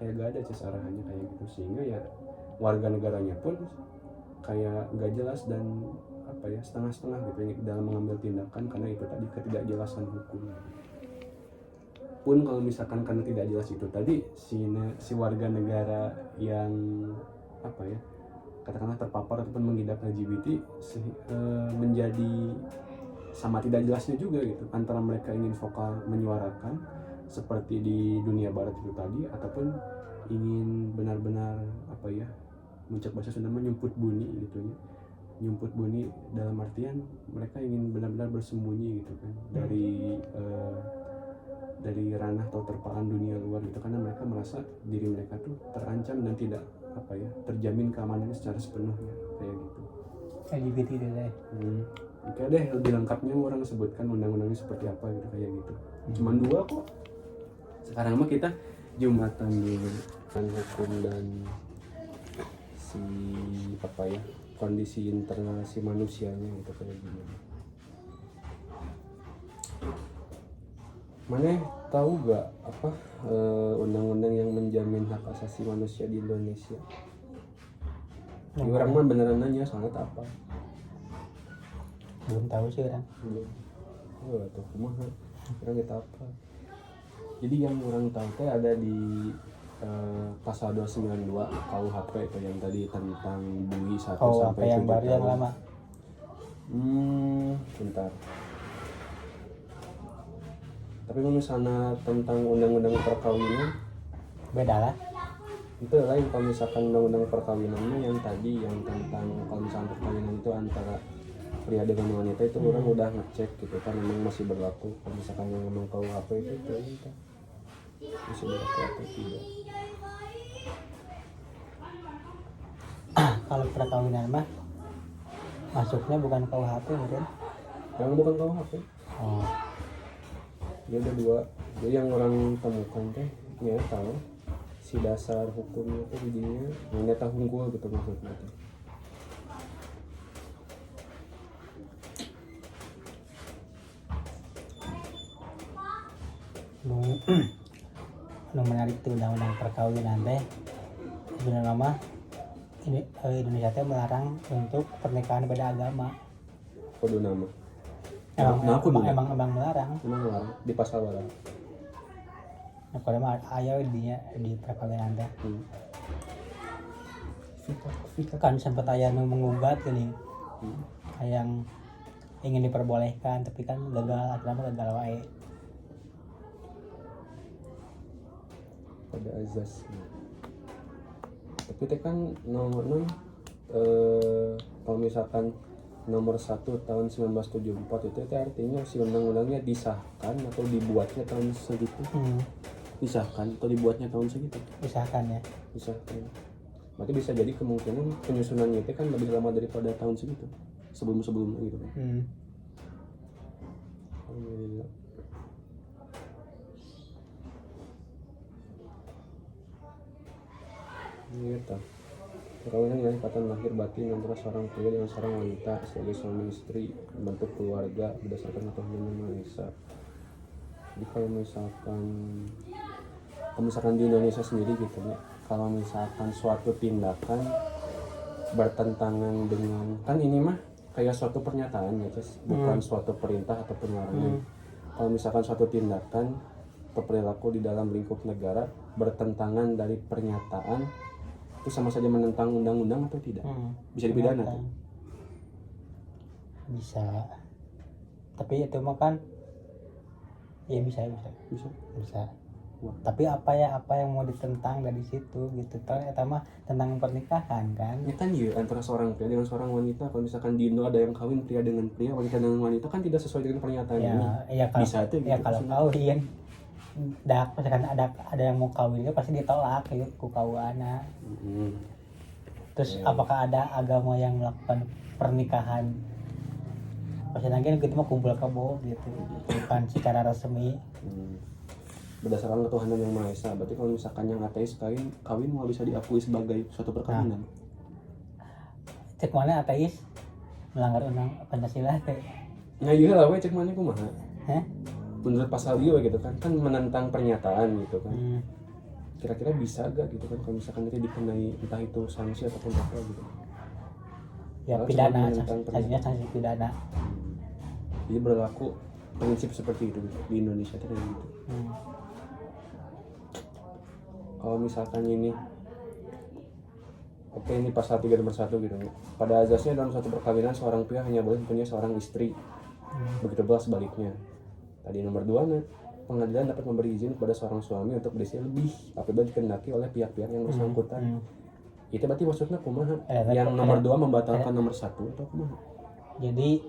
Kayak gak ada arahannya kayak gitu, sehingga ya warga negaranya pun kayak gak jelas dan setengah-setengah gitu ya dalam mengambil tindakan karena itu tadi ketidakjelasan hukum. Pun kalau misalkan karena tidak jelas itu tadi si warga negara yang katakanlah terpapar ataupun mengidap LGBT menjadi sama tidak jelasnya juga gitu antara mereka ingin vokal menyuarakan seperti di dunia barat itu tadi ataupun ingin benar-benar mencak bahasa Sunda menyumput bunyi gitu ya. Nyumput bunyi dalam artian mereka ingin benar-benar bersembunyi gitu kan dari ranah atau terpaan dunia luar gitu, karena mereka merasa diri mereka tuh terancam dan tidak terjamin keamanannya secara sepenuhnya kayak gitu. LGBT itu deh. Oke deh, lebih lengkapnya orang sebutkan undang-undangnya seperti apa gitu kayak gitu. Cuman 2 kok. Sekarang mah kita jumatan dulu kan hukum dan kondisi internal si manusianya gitu kayak gimana. Mana tahu gak undang-undang yang menjamin hak asasi manusia di Indonesia? Ini orang mah beneran nanya soalnya apa? Belum tahu sih orang. Tuh kumaha orang kita apa? Jadi yang orang tahu teh ada di pasal 292 KUHP itu yang tadi tentang bui 1 sampai 7 yang baru tahun. Yang lama. Bentar. Tapi misalnya tentang undang-undang perkawinan beda lah. itu lain. Kalau misalkan undang-undang perkawinannya yang tadi yang tentang kalau misalkan perkawinan itu antara pria dengan wanita itu orang udah ngecek gitu kan memang masih berlaku. Kalau misalkan yang ngomong KUHP itu entah masih berlaku atau tidak. Kalau perkawinan mah masuknya bukan KUHP mungkin. Yang bukan KUHP. Oh. Dia ada dua. Jadi yang orang temukan teh ya tahu si dasar hukumnya tuh jadinya nyata unggul gitu maksudnya tuh. Nu menarik tuh undang-undang perkawinan teh sebenarnya mah ini Indonesia teh melarang untuk pernikahan beda agama. Kudu nama. Emang melarang. Emang melarang di pasal berapa? Nah, kalau mah ayo di perkawinan teh. Kan sempat aya nu mengugat gini. Yang ingin diperbolehkan tapi kan gagal, akhirnya gagal wae. Pada azasnya. Tapi itu kan nomor kalau misalkan nomor 1 tahun 1974 itu artinya si undang-undangnya disahkan atau dibuatnya tahun segitu. Disahkan atau dibuatnya tahun segitu. Disahkan ya. Disahkan. Berarti bisa jadi kemungkinan penyusunannya itu kan lebih lama daripada tahun segitu. Sebelum-sebelumnya gitu kan. Alhamdulillah. Gitu. Perkawinan adalah ikatan lahir batin antara seorang pria dengan seorang wanita sebagai suami istri, membentuk keluarga berdasarkan aturan Yang Maha Esa. Jadi kalau misalkan di Indonesia sendiri gitu ya, kalau misalkan suatu tindakan bertentangan dengan, kan ini mah kayak suatu pernyataan ya, bukan suatu perintah atau larangan. Kalau misalkan suatu tindakan atau perilaku di dalam lingkup negara bertentangan dari pernyataan, itu sama saja menentang undang-undang atau tidak? Bisa dipidana tuh? Bisa. Tapi itu mah kan ya bisa. Wah. Tapi apa yang mau ditentang dari situ gitu. Ternyata mah tentang pernikahan kan. Ya kan ya antara seorang pria dengan seorang wanita. Kalau misalkan di Indo ada yang kawin pria dengan pria, wanita dengan wanita kan tidak sesuai dengan pernyataan ini. Ya kalau, bisa tuh. Ya gitu, kalau kawin misalkan ada yang mau kawin itu pasti ditolak gitu ku kawana. Terus apakah ada agama yang melakukan pernikahan pasti nanti gitu mah kumpul kebo gitu bukan secara resmi. Berdasarkan ketuhanan Yang Maha Esa. Berarti kalau misalkan yang ateis kawin mau bisa diakui sebagai suatu perkawinan. Cek mana ateis melanggar undang Pancasila teh. Nah iya lah cek mana kumaha. Menurut pasal dia gitu kan menentang pernyataan gitu kan. Kira-kira bisa gak gitu kan kalau misalkan itu dikenai entah itu sanksi ataupun apa gitu. Ya pidana, sanksi pidana. Jadi berlaku prinsip seperti itu di Indonesia gitu. Kalau misalkan ini ini pasal 3 nomor 1 gitu. Pada azasnya dalam suatu perkawinan seorang pria hanya boleh mempunyai seorang istri. Begitu pula sebaliknya. Tadi nomor 2 pengadilan dapat memberi izin kepada seorang suami untuk beristri lebih apabila dikehendaki oleh pihak-pihak yang bersangkutan. Itu berarti maksudnya kumaha? Yang nomor 2 membatalkan nomor 1 atau kumaha? Jadi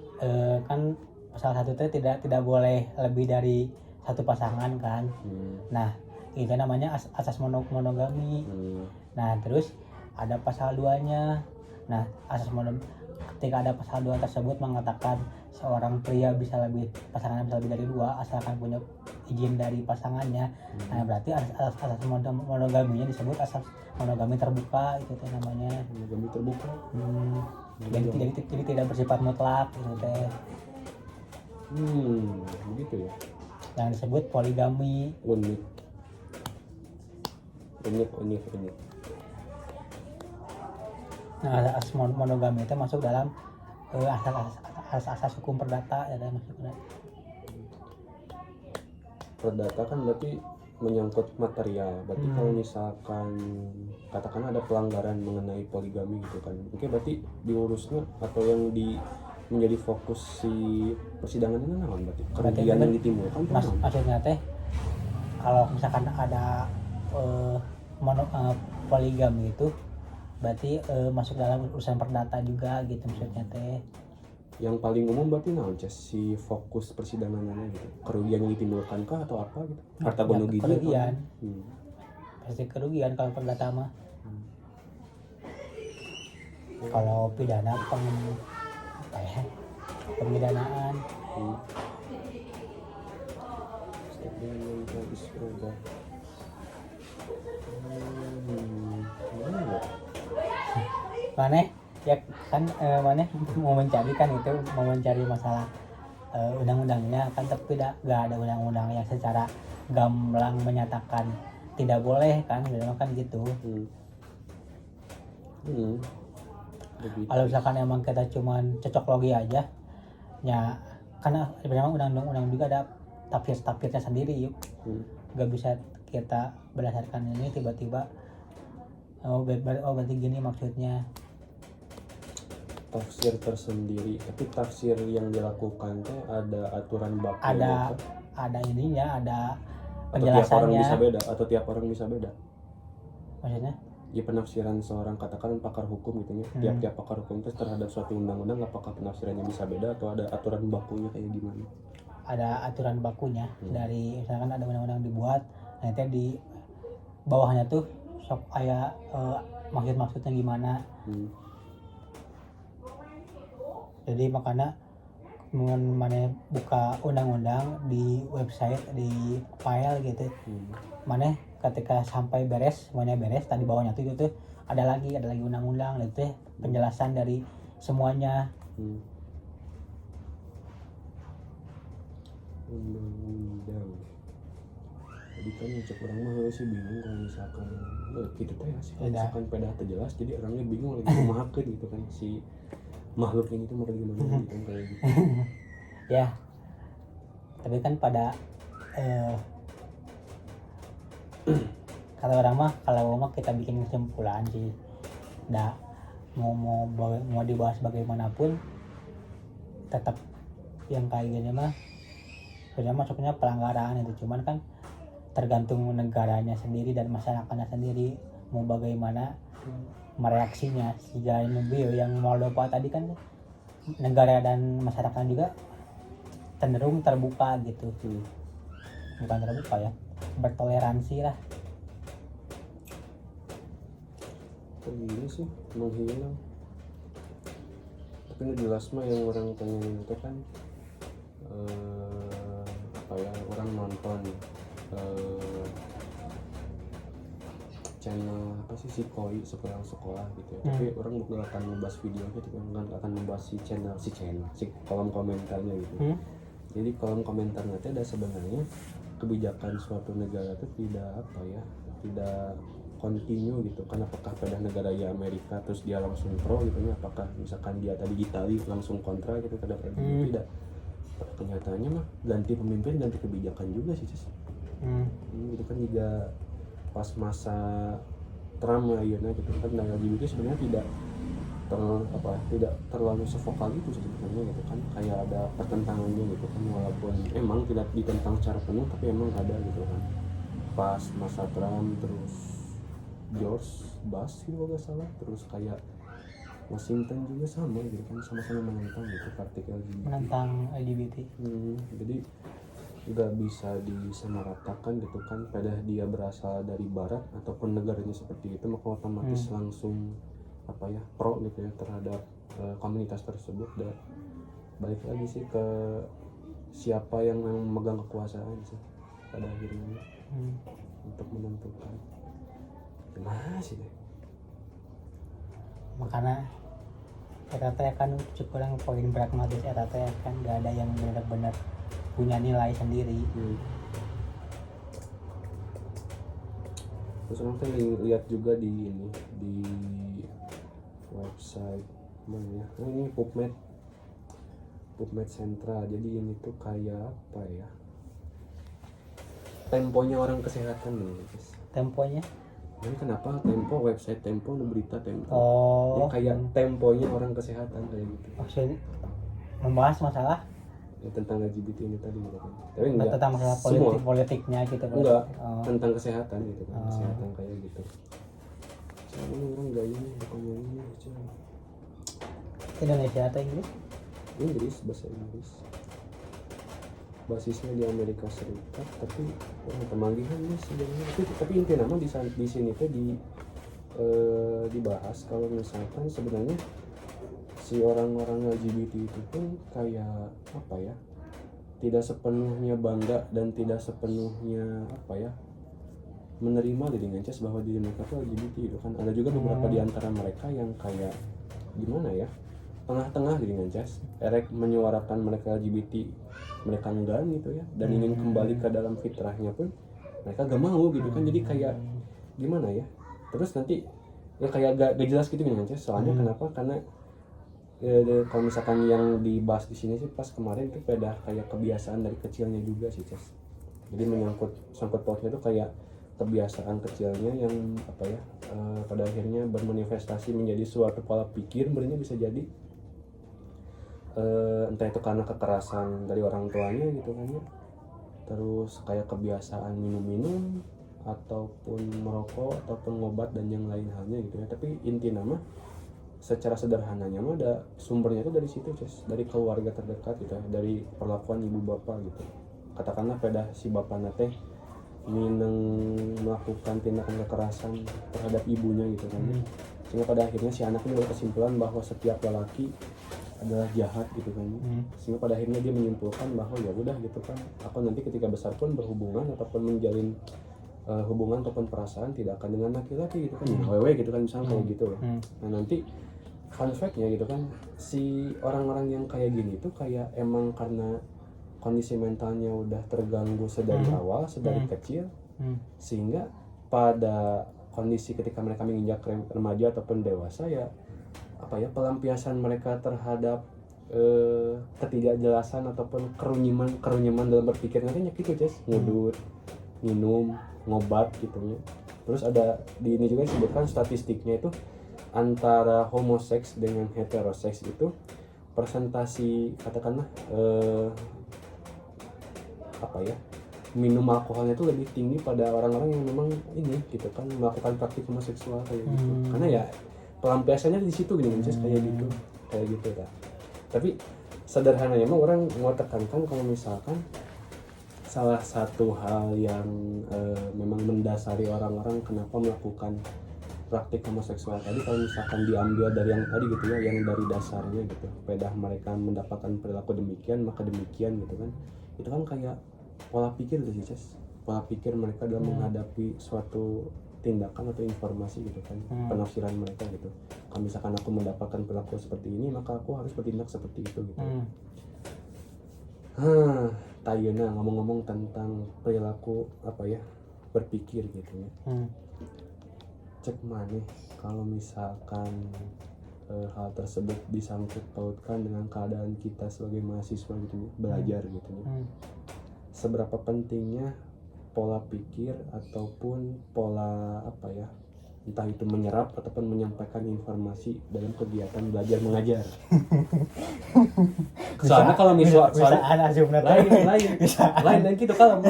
kan pasal 1 itu tidak boleh lebih dari satu pasangan kan. Nah, itu namanya asas monogami. Nah, terus ada pasal 2-nya. Nah, ketika ada pasal 2 tersebut mengatakan seorang pria pasangannya bisa lebih dari 2 asalkan punya izin dari pasangannya. Nah, berarti asas monogaminya disebut asas monogami terbuka, itu teh namanya. Monogami terbuka. Jadi tidak bersifat mutlak gitu teh. Begitu ya. Yang disebut poligami. Unik. Nah, asas monogami itu masuk dalam asas hukum perdata ya maksudnya. Perdata kan berarti menyangkut material. Berarti kalau misalkan katakan ada pelanggaran mengenai poligami gitu kan, mungkin berarti diurusnya atau yang menjadi fokus si persidangan ini naon berarti Berarti kerugian kan yang ditimbulkan tuh naon? maksudnya teh kalau misalkan ada poligami itu berarti masuk dalam urusan perdata juga gitu maksudnya teh. Yang paling umum berarti naon Ces si fokus persidangannya gitu kerugian yang ditimbulkan kah atau apa gitu harta gono gizi kerugian atau pasti kerugian kalau perdata mah. Kalau pidana pemidanaan mana ya kan mana mau mencari kan itu mau mencari masalah undang-undangnya kan tapi nggak ada undang-undang yang secara gamblang menyatakan tidak boleh kan memang kan gitu. Kalau misalkan emang kita cuman cocok logi aja ya karena memang undang-undang juga ada tafsirnya sendiri yuk nggak bisa kita berdasarkan ini tiba-tiba berarti gini maksudnya. Tafsir tersendiri tapi tafsir yang dilakukan teh ada aturan baku ada ininya ada atau tiap orang penjelasannya bisa beda atau tiap orang bisa beda maksudnya ya penafsiran seorang katakan pakar hukum gitu ya tiap-tiap pakar hukum itu terhadap suatu undang-undang apakah penafsirannya bisa beda atau ada aturan bakunya kayak gimana? Ada aturan bakunya dari misalkan ada undang-undang dibuat nanti di bawahnya tuh sok kayak maksudnya gimana. Jadi makanya mana buka undang-undang di website di file gitu mana ketika sampai beres semuanya beres tadi bawahnya tuh itu ada lagi undang-undang itu penjelasan dari semuanya. Undang-undang jadi kan cek orang mah sih bingung kalau misalkan gitu teh sih kalau misalkan peda jelas jadi orangnya bingung lagi kumahakeun gitu kan si makhluk ini tuh mau gimana gitu kan kayak gitu. Ya tapi kan pada kalau orang mah kalau mau kita bikin kesimpulan sih nggak mau dibahas bagaimanapun tetap yang kayak gini mah sebenarnya masuknya pelanggaran itu cuman kan tergantung negaranya sendiri dan masyarakatnya sendiri mau bagaimana mereaksinya. Sehingga mobil yang Moldova tadi kan negara dan masyarakat juga cenderung terbuka gitu bukan terbuka ya bertoleransi lah. Ini sih menghilang tapi jelas mah yang orang tanyain itu kan apa ya orang nonton channel apa sih si Koi sepulang sekolah gitu ya. Tapi orang bukan akan membahas video gitu kan akan membahas si kolom komentarnya gitu. Jadi kolom komentarnya itu ada sebenarnya kebijakan suatu negara itu tidak continue gitu kan apakah pada negara ya Amerika terus dia langsung pro gitu ya apakah misalkan dia tadi Itali langsung kontra gitu tidak kenyataannya mah ganti pemimpin ganti kebijakan juga sih gitu kan juga pas masa Trump ya gitu kan LGBT sebenarnya tidak terlalu sevokal itu sebenarnya gitu kan kayak ada pertentangannya gitu kan walaupun emang tidak ditentang secara penuh tapi emang ada gitu kan pas masa Trump terus George Bush gitu kalau nggak salah terus kayak Washington juga sama gitu kan sama-sama menentang gitu partikel LGBT menentang LGBT. Jadi nggak bisa disamaratakan gitu kan pada dia berasal dari barat ataupun negaranya seperti itu maka otomatis langsung pro gitu ya terhadap komunitas tersebut dan balik lagi sih ke siapa yang memegang kekuasaan sih pada akhirnya untuk menentukan gimana sih deh makanya RT kan cukup orang poin pragmatis RT kan gak ada yang benar-benar punya nilai sendiri. Terus orang tuh lihat juga di website mana ya ini PubMed Central jadi ini tuh kayak apa ya temponya orang kesehatan nih guys. Temponya Ini kenapa website Tempo berita Tempo jadi kayak temponya orang kesehatan kayak gitu membahas masalah tentang LGBT ini tadi gitu kan. Tapi enggak tentang masalah semua. politiknya gitu kan. Enggak, Oh. tentang kesehatan gitu kan, kesehatan kayak gitu. Soalnya orang gayanya bukannya ini, cuman Indonesia atau Inggris? Inggris, bahasa Inggris. Basisnya di Amerika Serikat, tapi orang temagihan nih sebenarnya. Tapi intinya nama di sini tuh dibahas kalau misalkan sebenarnya si orang-orang LGBT itu pun kayak apa ya, tidak sepenuhnya bangga dan tidak sepenuhnya apa ya, menerima dengan cas bahwa diri mereka tuh LGBT itu kan. Ada juga beberapa di antara mereka yang kayak gimana ya, tengah-tengah dengan cas, erek menyuarakan mereka LGBT, mereka enggak gitu ya, dan ingin kembali ke dalam fitrahnya pun mereka gak mau gitu kan. Jadi kayak gimana ya, terus nanti ya kayak gak jelas gitu dengan cas. Soalnya kenapa, karena kalau misalkan yang dibahas di sini sih pas kemarin itu pada kayak kebiasaan dari kecilnya juga sih cas. Jadi sangkut pautnya tuh kayak kebiasaan kecilnya yang apa ya, pada akhirnya bermanifestasi menjadi suatu pola pikir. Sebenarnya bisa jadi entah itu karena kekerasan dari orang tuanya gitu kan ya, terus kayak kebiasaan minum-minum ataupun merokok ataupun ngobat dan yang lain halnya gitu ya. Tapi inti nama secara sederhananya mah ada sumbernya itu dari situ Ces, dari keluarga terdekat gitu ya, dari perlakuan ibu bapak gitu. Katakanlah pada si bapak nate mineng melakukan tindakan kekerasan terhadap ibunya gitu kan, sehingga pada akhirnya si anak ini berkesimpulan bahwa setiap lelaki adalah jahat gitu kan, sehingga pada akhirnya dia menyimpulkan bahwa ya udah gitu kan, aku nanti ketika besar pun berhubungan ataupun menjalin hubungan ataupun perasaan tidak akan dengan laki-laki gitu kan, wewe gitu kan misalnya kayak gitu loh. Nah nanti fun fact-nya gitu kan, si orang-orang yang kayak gini tuh kayak emang karena kondisi mentalnya udah terganggu sedari awal, sedari kecil, sehingga pada kondisi ketika mereka menginjak remaja ataupun dewasa ya apa ya, pelampiasan mereka terhadap ketidakjelasan ataupun kerunyiman dalam berpikir nantinya gitu Ces, ngudut, minum, ngobat gitu ya. Terus ada di ini juga disebutkan statistiknya itu antara homoseks dengan heteroseks itu persentasi katakanlah apa ya, minum alkoholnya itu lebih tinggi pada orang-orang yang memang ini gitu kan melakukan praktik homoseksual kayak gitu. Karena ya pelampiasannya di situ gini kayak gitu kan. Tapi sederhananya mah orang mau tekankan kalau misalkan salah satu hal yang memang mendasari orang-orang kenapa melakukan praktik homoseksual tadi, kalau misalkan diambil dari yang tadi gitu ya, yang dari dasarnya gitu, pada mereka mendapatkan perilaku demikian maka demikian gitu kan, itu kan kayak pola pikir gitu sih Ces, pola pikir mereka dalam menghadapi suatu tindakan atau informasi gitu kan, penafsiran mereka gitu. Kalau misalkan aku mendapatkan perilaku seperti ini maka aku harus bertindak seperti itu gitu. Tayana ngomong-ngomong tentang perilaku apa ya, berpikir gitu ya. Cek maneh kalau misalkan hal tersebut disangkut pautkan dengan keadaan kita sebagai mahasiswa gitu ya, belajar gitu ya. Seberapa pentingnya pola pikir ataupun pola apa ya, entah itu menyerap ataupun menyampaikan informasi dalam kegiatan belajar mengajar. Soalnya kalau lain dan gitu kalau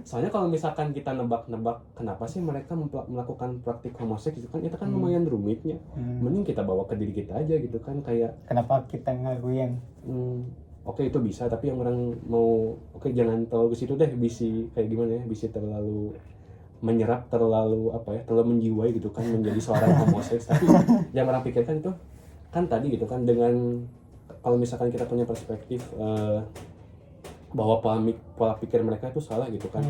soalnya kalau misalkan kita nebak-nebak kenapa sih mereka melakukan praktik homoseks itu kan lumayan rumitnya. Mending kita bawa ke diri kita aja gitu kan, kayak kenapa kita ngaguin. Oke, itu bisa, tapi yang orang mau jangan terlalu ke situ deh, bisi kayak gimana ya, bisi terlalu menyerap, terlalu apa ya, terlalu menjiwai gitu kan menjadi seorang homoseks. Tapi yang orang pikirkan itu kan tadi gitu kan, dengan kalau misalkan kita punya perspektif bahwa pola pikir mereka itu salah gitu kan,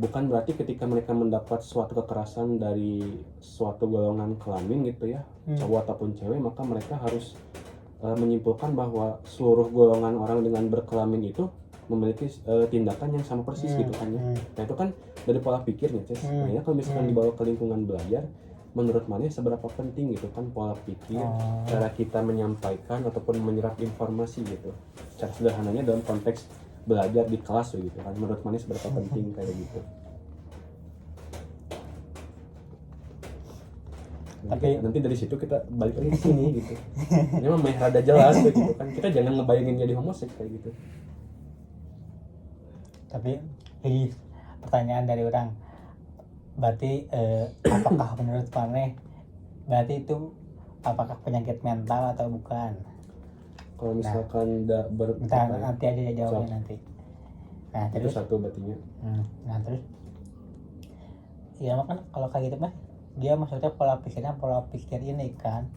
bukan berarti ketika mereka mendapat suatu kekerasan dari suatu golongan kelamin gitu ya, cowok ataupun cewek, maka mereka harus menyimpulkan bahwa seluruh golongan orang dengan berkelamin itu memiliki tindakan yang sama persis gitu kan ya. Nah itu kan dari pola pikirnya Ces. Nah ya kalau misalkan dibawa ke lingkungan belajar, menurut mana seberapa penting gitu kan pola pikir, cara kita menyampaikan ataupun menyerap informasi gitu. Cara sederhananya dalam konteks belajar di kelas gitu kan, menurut mana seberapa penting kayak gitu. Tapi nanti dari situ kita balik lagi ke sini gitu. Ini mah meh rada jelas gitu kan. Kita jangan ngebayangin jadi homoseks kayak gitu. tapi ini pertanyaan dari orang, berarti apakah menurut Maneh berarti itu apakah penyakit mental atau bukan? Kalau misalkan nggak Bentar, nanti aja jawabnya So. nanti. Nah itu terus satu berartinya. nah terus ya kan kalau kayak gitu mah dia maksudnya pola pikir ini kan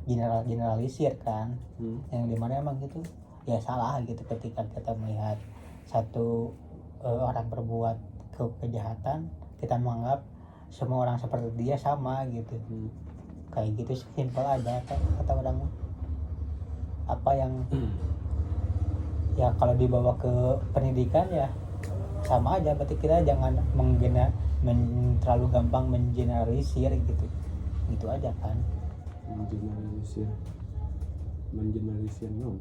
generalisir kan, yang dimana emang gitu ya salah gitu ketika kita melihat satu orang berbuat kejahatan, kita menganggap semua orang seperti dia sama gitu. Kayak gitu simpel aja kata orang. Apa yang ya kalau dibawa ke pendidikan ya sama aja, berarti kita jangan terlalu gampang mengeneralisir gitu aja kan. Mengeneralisir no.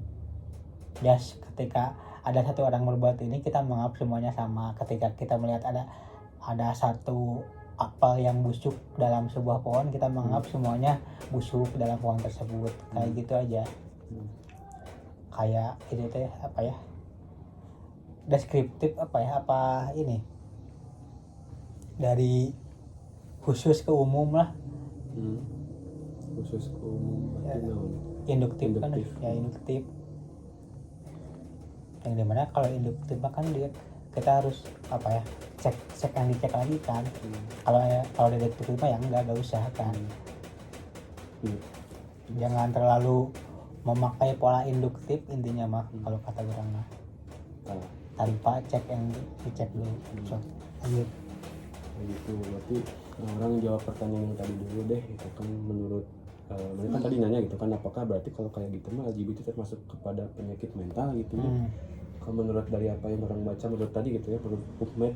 Just ketika ada satu orang berbuat ini kita menganggap semuanya sama. Ketika kita melihat ada satu apel yang busuk dalam sebuah pohon, kita menganggap semuanya busuk dalam pohon tersebut. Kayak gitu aja. Kayak itu teh apa ya, deskriptif apa ini dari khusus ke umum lah. Khusus ke umum berarti Ya. naon? Induktif kan Induktif. ya, induktif yang dimana kalau induktif kan dia kita harus apa ya, cek yang dicek lagi kan. Kalau deduktif mah ya enggak usah kan. Jangan terlalu memakai pola induktif intinya mah kalau kata orang mah, tanpa cek yang dicek dulu. So, lanjut. Gitu berarti orang jawab pertanyaan yang tadi dulu deh, itu kan menurut mereka tadi nanya gitu kan, apakah berarti kalau kayak gitu mah LGBT termasuk kepada penyakit mental gitu ya. Kalau menurut dari apa yang orang baca menurut tadi gitu ya, menurut PubMed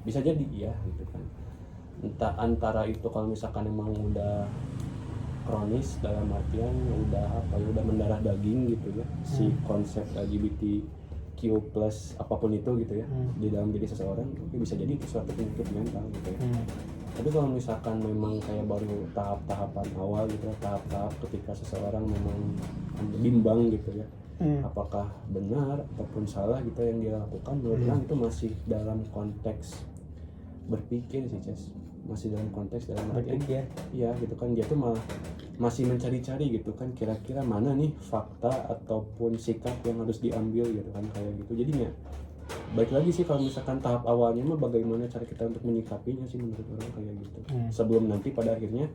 bisa jadi iya gitu kan. Entah antara itu kalau misalkan emang udah kronis dalam artian udah udah mendarah daging gitu ya, si konsep LGBTQ plus apapun itu gitu ya di dalam diri seseorang, bisa jadi itu suatu penyakit mental gitu ya. Tapi kalau misalkan memang kayak baru tahap-tahapan awal gitu ya, tahap-tahap ketika seseorang memang bimbang gitu ya, apakah benar ataupun salah gitu yang dia lakukan, menurut orang itu masih dalam konteks berpikir sih Ces, masih dalam konteks dalam artian ya gitu kan, dia tuh malah masih mencari-cari gitu kan, kira-kira mana nih fakta ataupun sikap yang harus diambil gitu kan, kayak gitu. Jadinya baik lagi sih kalau misalkan tahap awalnya mah bagaimana cara kita untuk menyikapinya sih menurut orang kayak gitu. Sebelum nanti pada akhirnya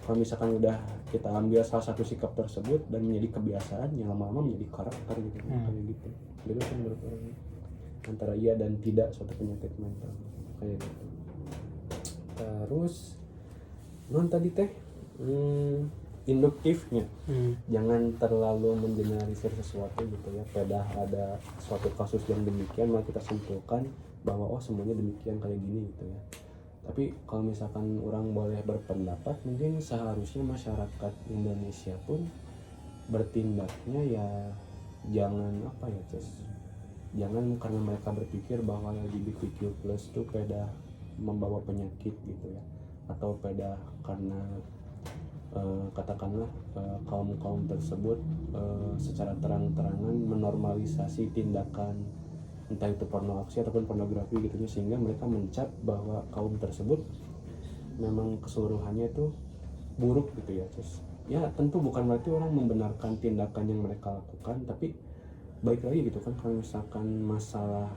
kalau misalkan udah kita ambil salah satu sikap tersebut dan menjadi kebiasaan, yang lama-lama menjadi karakter gitu kayak gitu. Jadi kan menurut orang antara iya dan tidak suatu penyakit mental kayak gitu. Terus non tadi teh induktifnya, jangan terlalu mengeneralisir sesuatu gitu ya. Pada ada suatu kasus yang demikian malah kita simpulkan bahwa oh semuanya demikian kayak gini gitu ya. Tapi kalau misalkan orang boleh berpendapat, mungkin seharusnya masyarakat Indonesia pun bertindaknya ya jangan apa ya Ces, jangan karena mereka berpikir bahwa LGBTQ plus itu pada membawa penyakit gitu ya, atau pada karena katakanlah kaum tersebut secara terang-terangan menormalisasi tindakan entah itu pornografi ataupun pornografi gitu ya, sehingga mereka mencap bahwa kaum tersebut memang keseluruhannya itu buruk gitu ya. Terus ya tentu bukan berarti orang membenarkan tindakan yang mereka lakukan, tapi baik lagi gitu kan, kalau misalkan masalah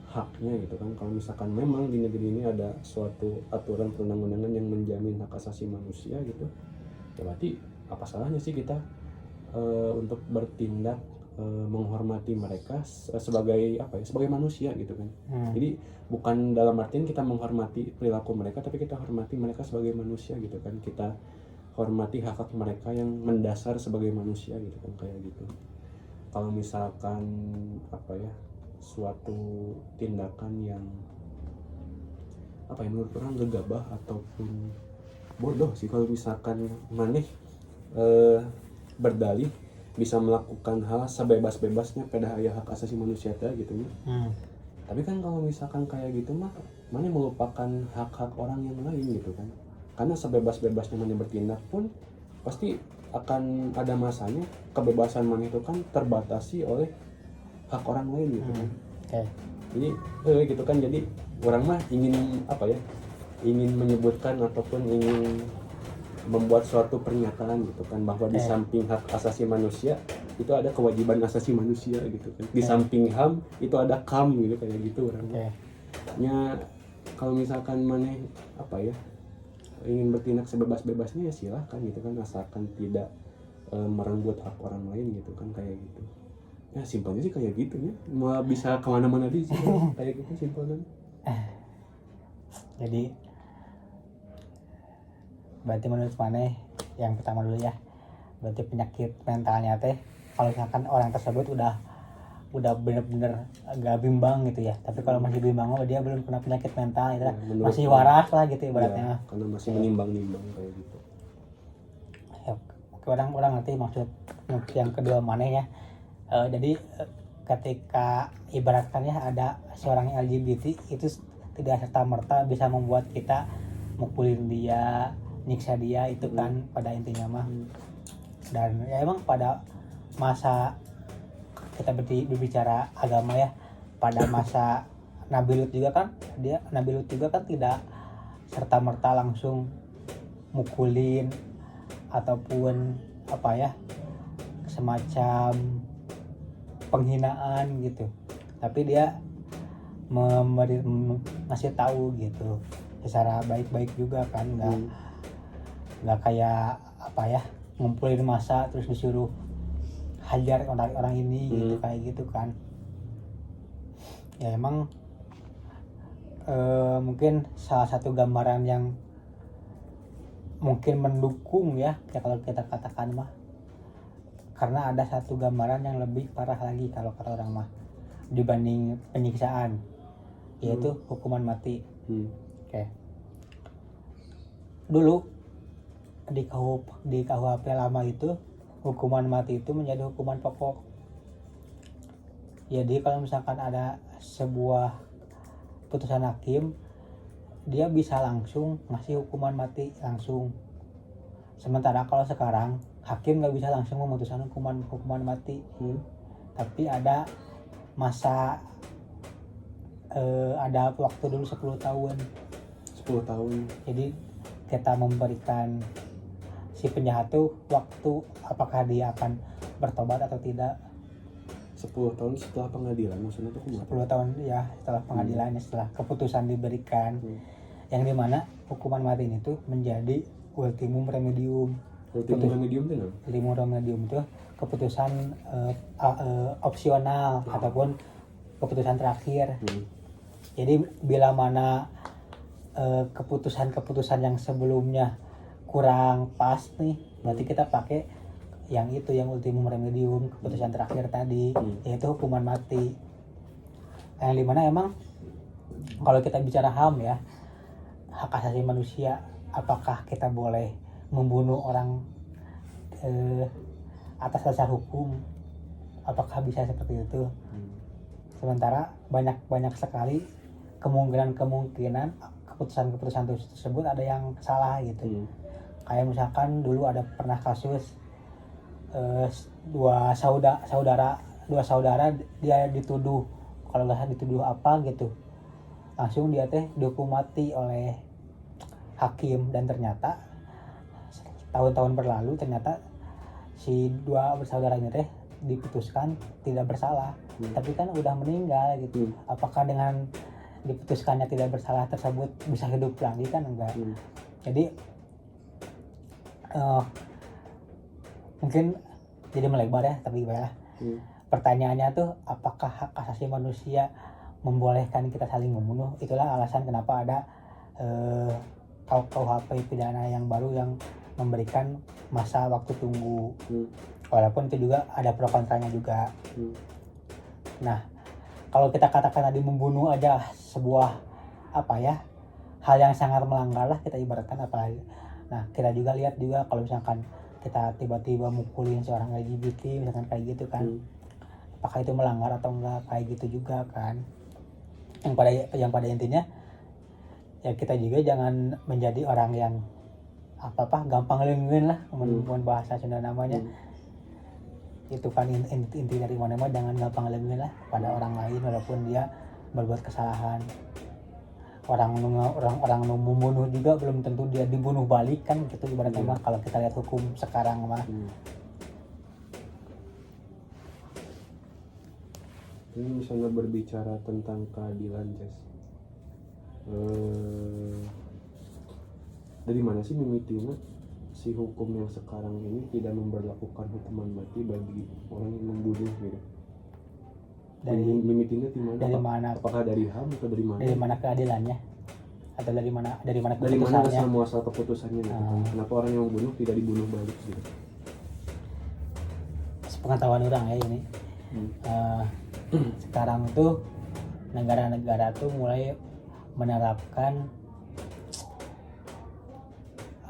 haknya gitu kan, kalau misalkan memang di negeri ini ada suatu aturan perundang-undangan yang menjamin hak asasi manusia gitu ya, berarti apa salahnya sih kita untuk bertindak menghormati mereka sebagai apa ya, sebagai manusia gitu kan. Jadi bukan dalam artian kita menghormati perilaku mereka, tapi kita hormati mereka sebagai manusia gitu kan, kita hormati hak-hak mereka yang mendasar sebagai manusia gitu kan, kayak gitu. Kalau misalkan apa ya, suatu tindakan yang apa ya, menurut orang gegabah ataupun bodoh sih kalau misalkan maneh berdalih bisa melakukan hal sebebas-bebasnya pada aya hak asasi manusia gitu ya. Tapi kan kalau misalkan kayak gitu mah maneh melupakan hak-hak orang yang lain gitu kan karena sebebas-bebasnya mana bertindak pun pasti akan ada masanya kebebasan mana itu kan terbatasi oleh hak orang lain gitu kan. Oke. Jadi gitu kan, jadi orang mah ingin apa ya, ingin menyebutkan ataupun ingin membuat suatu pernyataan gitu kan, bahwa di samping hak asasi manusia itu ada kewajiban asasi manusia gitu kan, di samping HAM itu ada KAM gitu, kayak gitu orang nya. Kalau misalkan mana apa ya, ingin bertindak sebebas-bebasnya ya silahkan gitu kan, asalkan tidak merenggut hak orang lain gitu kan, kayak gitu ya. Simpelnya sih kayak gitu ya, mau bisa kemana-mana di sini kayak gitu simpelnya. Jadi berarti menurut mana yang pertama dulu ya, berarti penyakit mentalnya teh kalau misalkan orang tersebut udah bener-bener agak bimbang gitu ya, tapi kalau masih bimbang dia belum kena penyakit mental itu masih waras lah gitu ibaratnya ya, karena masih menimbang-nimbang kayak gitu ya. Orang ngerti maksud yang kedua mana ya. Jadi ketika ibaratkannya ada seorang LGBT itu tidak serta-merta bisa membuat kita mukulin dia, nyiksa dia itu kan pada intinya mah. Dan ya emang pada masa kita berbicara agama ya, pada masa Nabi Lut juga kan tidak serta-merta langsung mukulin ataupun apa ya, semacam penghinaan gitu, tapi dia ngasih tahu gitu secara baik-baik juga kan, nggak kayak apa ya, ngumpulin massa terus disuruh hajar orang ini gitu, kayak gitu kan ya. Emang mungkin salah satu gambaran yang mungkin mendukung ya kalau kita katakan mah, karena ada satu gambaran yang lebih parah lagi kalau kata orang mah dibanding penyiksaan, yaitu hukuman mati. Oke. Dulu di KUHP lama itu hukuman mati itu menjadi hukuman pokok. Jadi kalau misalkan ada sebuah putusan hakim, dia bisa langsung ngasih hukuman mati langsung. Sementara kalau sekarang hakim nggak bisa langsung memutuskan hukuman mati, tapi ada masa ada waktu dulu 10 tahun. Jadi kita memberikan si penjahat tuh waktu apakah dia akan bertobat atau tidak. 10 tahun setelah pengadilan maksudnya tuh 10 tahun ya setelah pengadilannya, setelah keputusan diberikan, yang dimana hukuman mati ini tuh menjadi ultimum remedium. Ultimum remedium itu keputusan opsional ataupun keputusan terakhir. Jadi bila mana keputusan yang sebelumnya kurang pas nih, berarti kita pakai yang itu, yang ultimum remedium, keputusan terakhir tadi, yaitu hukuman mati. Yang dimana emang kalau kita bicara HAM ya, hak asasi manusia, apakah kita boleh membunuh orang atas dasar hukum? Apakah bisa seperti itu? Sementara banyak sekali kemungkinan keputusan tersebut ada yang salah gitu. Kayak misalkan dulu ada pernah kasus dua saudara dia dituduh, kalau nggak salah dituduh apa gitu, langsung dia dihukum mati oleh hakim, dan ternyata tahun-tahun berlalu ternyata si dua bersaudara ini diputuskan tidak bersalah, tapi kan udah meninggal gitu. Apakah dengan diputuskannya tidak bersalah tersebut bisa hidup lagi? Kan enggak. Jadi mungkin jadi melebar ya, tapi gimana? Pertanyaannya tuh, apakah hak asasi manusia membolehkan kita saling membunuh? Itulah alasan kenapa ada KUHP pidana yang baru yang memberikan masa waktu tunggu. Walaupun itu juga ada pro kontranya juga. Nah, kalau kita katakan tadi membunuh aja sebuah apa ya, hal yang sangat melanggar lah kita ibaratkan, apalagi. Nah, kita juga lihat juga kalau misalkan kita tiba-tiba mukulin seorang LGBT misalkan kayak gitu kan, apakah itu melanggar atau enggak, kayak gitu juga kan. Yang pada intinya ya kita juga jangan menjadi orang yang apa gampang leungeun lah mun bahasa Sunda namanya. Itu kan inti dari mana mah jangan gampang leungeun lah pada orang lain walaupun dia berbuat kesalahan. Orang nu membunuh juga belum tentu dia dibunuh balik kan gitu ibaratnya mah kalau kita lihat hukum sekarang mah. Ini misalnya berbicara tentang keadilan, Jess. Dari mana sih mimitinya si hukum yang sekarang ini tidak memberlakukan hukuman mati bagi orang yang membunuh gitu? Dari mimitinya dari mana? Apakah dari HAM atau dari mana? Dari mana keadilannya? Atau dari mana keputusannya? Dari mana asal muasal keputusannya gitu? Kenapa orang yang membunuh tidak dibunuh balik gitu? Sepengetahuan orang ya ini. Sekarang tuh negara-negara tuh mulai menerapkan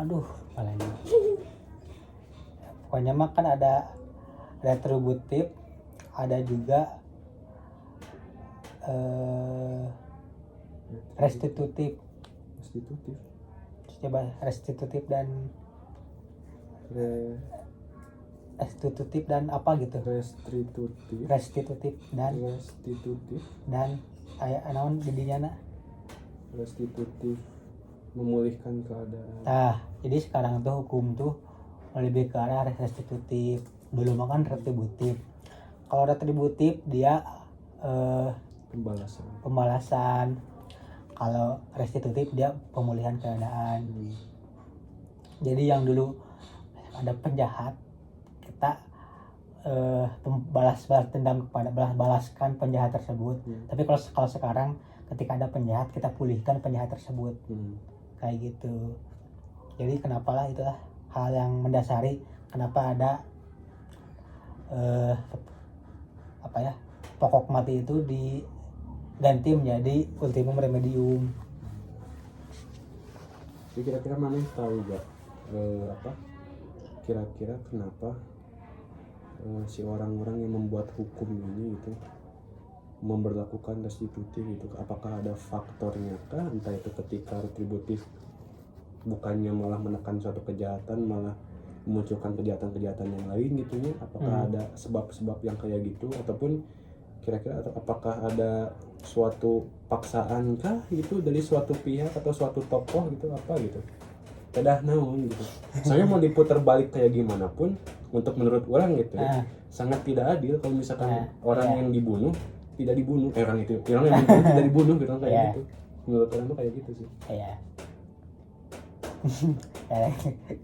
apalagi pokoknya mah kan ada retributif, ada juga restitutif. Coba restitutif dan apa gitu? Restitutif dan kayak naon jadinya na? Restitutif memulihkan keadaan. Nah, jadi sekarang tuh hukum tuh lebih ke arah restitutif. Dulu mah kan retributif. Kalau retributif dia pembalasan. Kalau restitutif dia pemulihan keadaan. Jadi yang dulu ada penjahat, kita balas dendam kepada balaskan penjahat tersebut. Tapi kalau sekarang ketika ada penjahat kita pulihkan penjahat tersebut. Kayak gitu. Jadi kenapalah itulah hal yang mendasari kenapa ada pokok mati itu diganti menjadi ultimum remedium. Jadi kira-kira mana tahu gak kira-kira kenapa si orang-orang yang membuat hukum ini itu memberlakukan restitutif gitu? Apakah ada faktornya kah? Entah itu ketika retributif bukannya malah menekan suatu kejahatan, malah memunculkan kejahatan-kejahatan yang lain gitu ya? Apakah ada sebab-sebab yang kayak gitu? Ataupun kira-kira apakah ada suatu paksaan kah gitu dari suatu pihak atau suatu tokoh gitu, apa gitu? Kedah naon gitu. Saya mau diputar balik kayak gimana pun, untuk menurut orang gitu ya, sangat tidak adil kalau misalkan orang yang dibunuh tidak dibunuh, orang yang dibunuh tidak dibunuh gitu kayak gitu. Menurut orang tuh kayak gitu sih. Iya.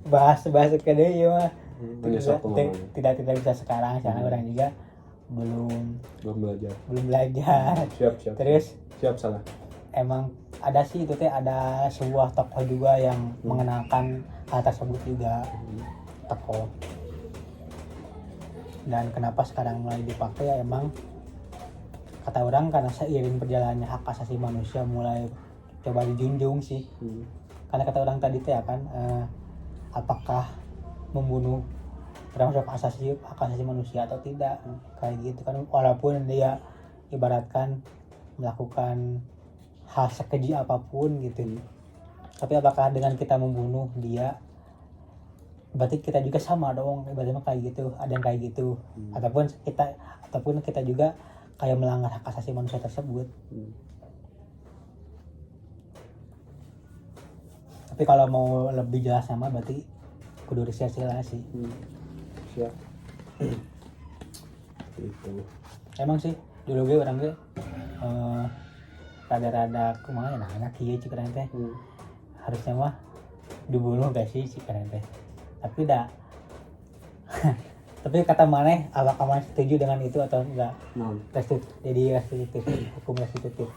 bahas ke dia ya mah. Tidak bisa sekarang, soalnya orang juga belum belajar. Siap. Terus salah. Emang ada sih itu teh, ada sebuah tokoh juga yang mengenalkan hal tersebut juga, tokoh. Dan kenapa sekarang mulai dipakai ya emang kata orang karena seiring berjalannya hak asasi manusia mulai coba dijunjung sih. Karena kata orang tadi teh ya kan, apakah membunuh termasuk hak asasi manusia atau tidak, kayak gitu kan. Walaupun dia ibaratkan melakukan hal sekeji apapun gitu, tapi apakah dengan kita membunuh dia berarti kita juga sama dong, ibaratnya kayak gitu, ada yang kayak gitu. Ataupun kita juga kayak melanggar hak asasi manusia tersebut. Tapi kalau mau lebih jelas sama berarti kudu riset lah sih. Siap. Itu. Emang sih dulu gue orang gue rada-rada kumaha ya anak kieu cik keren teh. Harusnya mah dibunuh gak sih cik keren teh. Tapi tapi kata maneh, apakah maneh setuju dengan itu atau enggak? Jadi restitutif, hukum restitutif.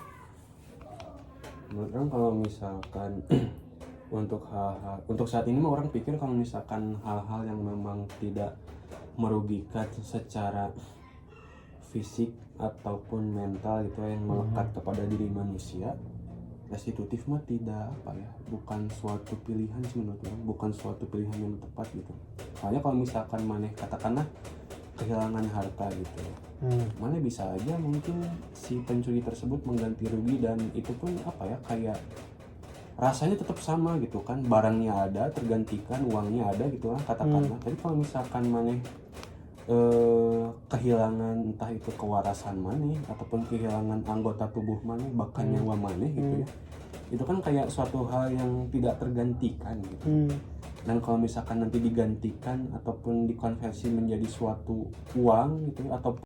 Menurut orang kalau misalkan untuk saat ini mah orang pikir kalau misalkan hal-hal yang memang tidak merugikan secara fisik ataupun mental gitu yang melekat kepada diri manusia, restitutif mah bukan suatu pilihan sih menurut orang, bukan suatu pilihan yang tepat gitu. Soalnya kalau misalkan maneh katakanlah kehilangan harta gitu, maneh bisa aja mungkin si pencuri tersebut mengganti rugi, dan itu pun kayak rasanya tetap sama gitu kan, barangnya ada tergantikan, uangnya ada gitu lah katakanlah. Tapi kalau misalkan maneh kehilangan entah itu kewarasan maneh ataupun kehilangan anggota tubuh maneh bahkan nyawa maneh gitu ya, itu kan kayak suatu hal yang tidak tergantikan gitu. Dan kalau misalkan nanti digantikan ataupun dikonversi menjadi suatu uang gitu atau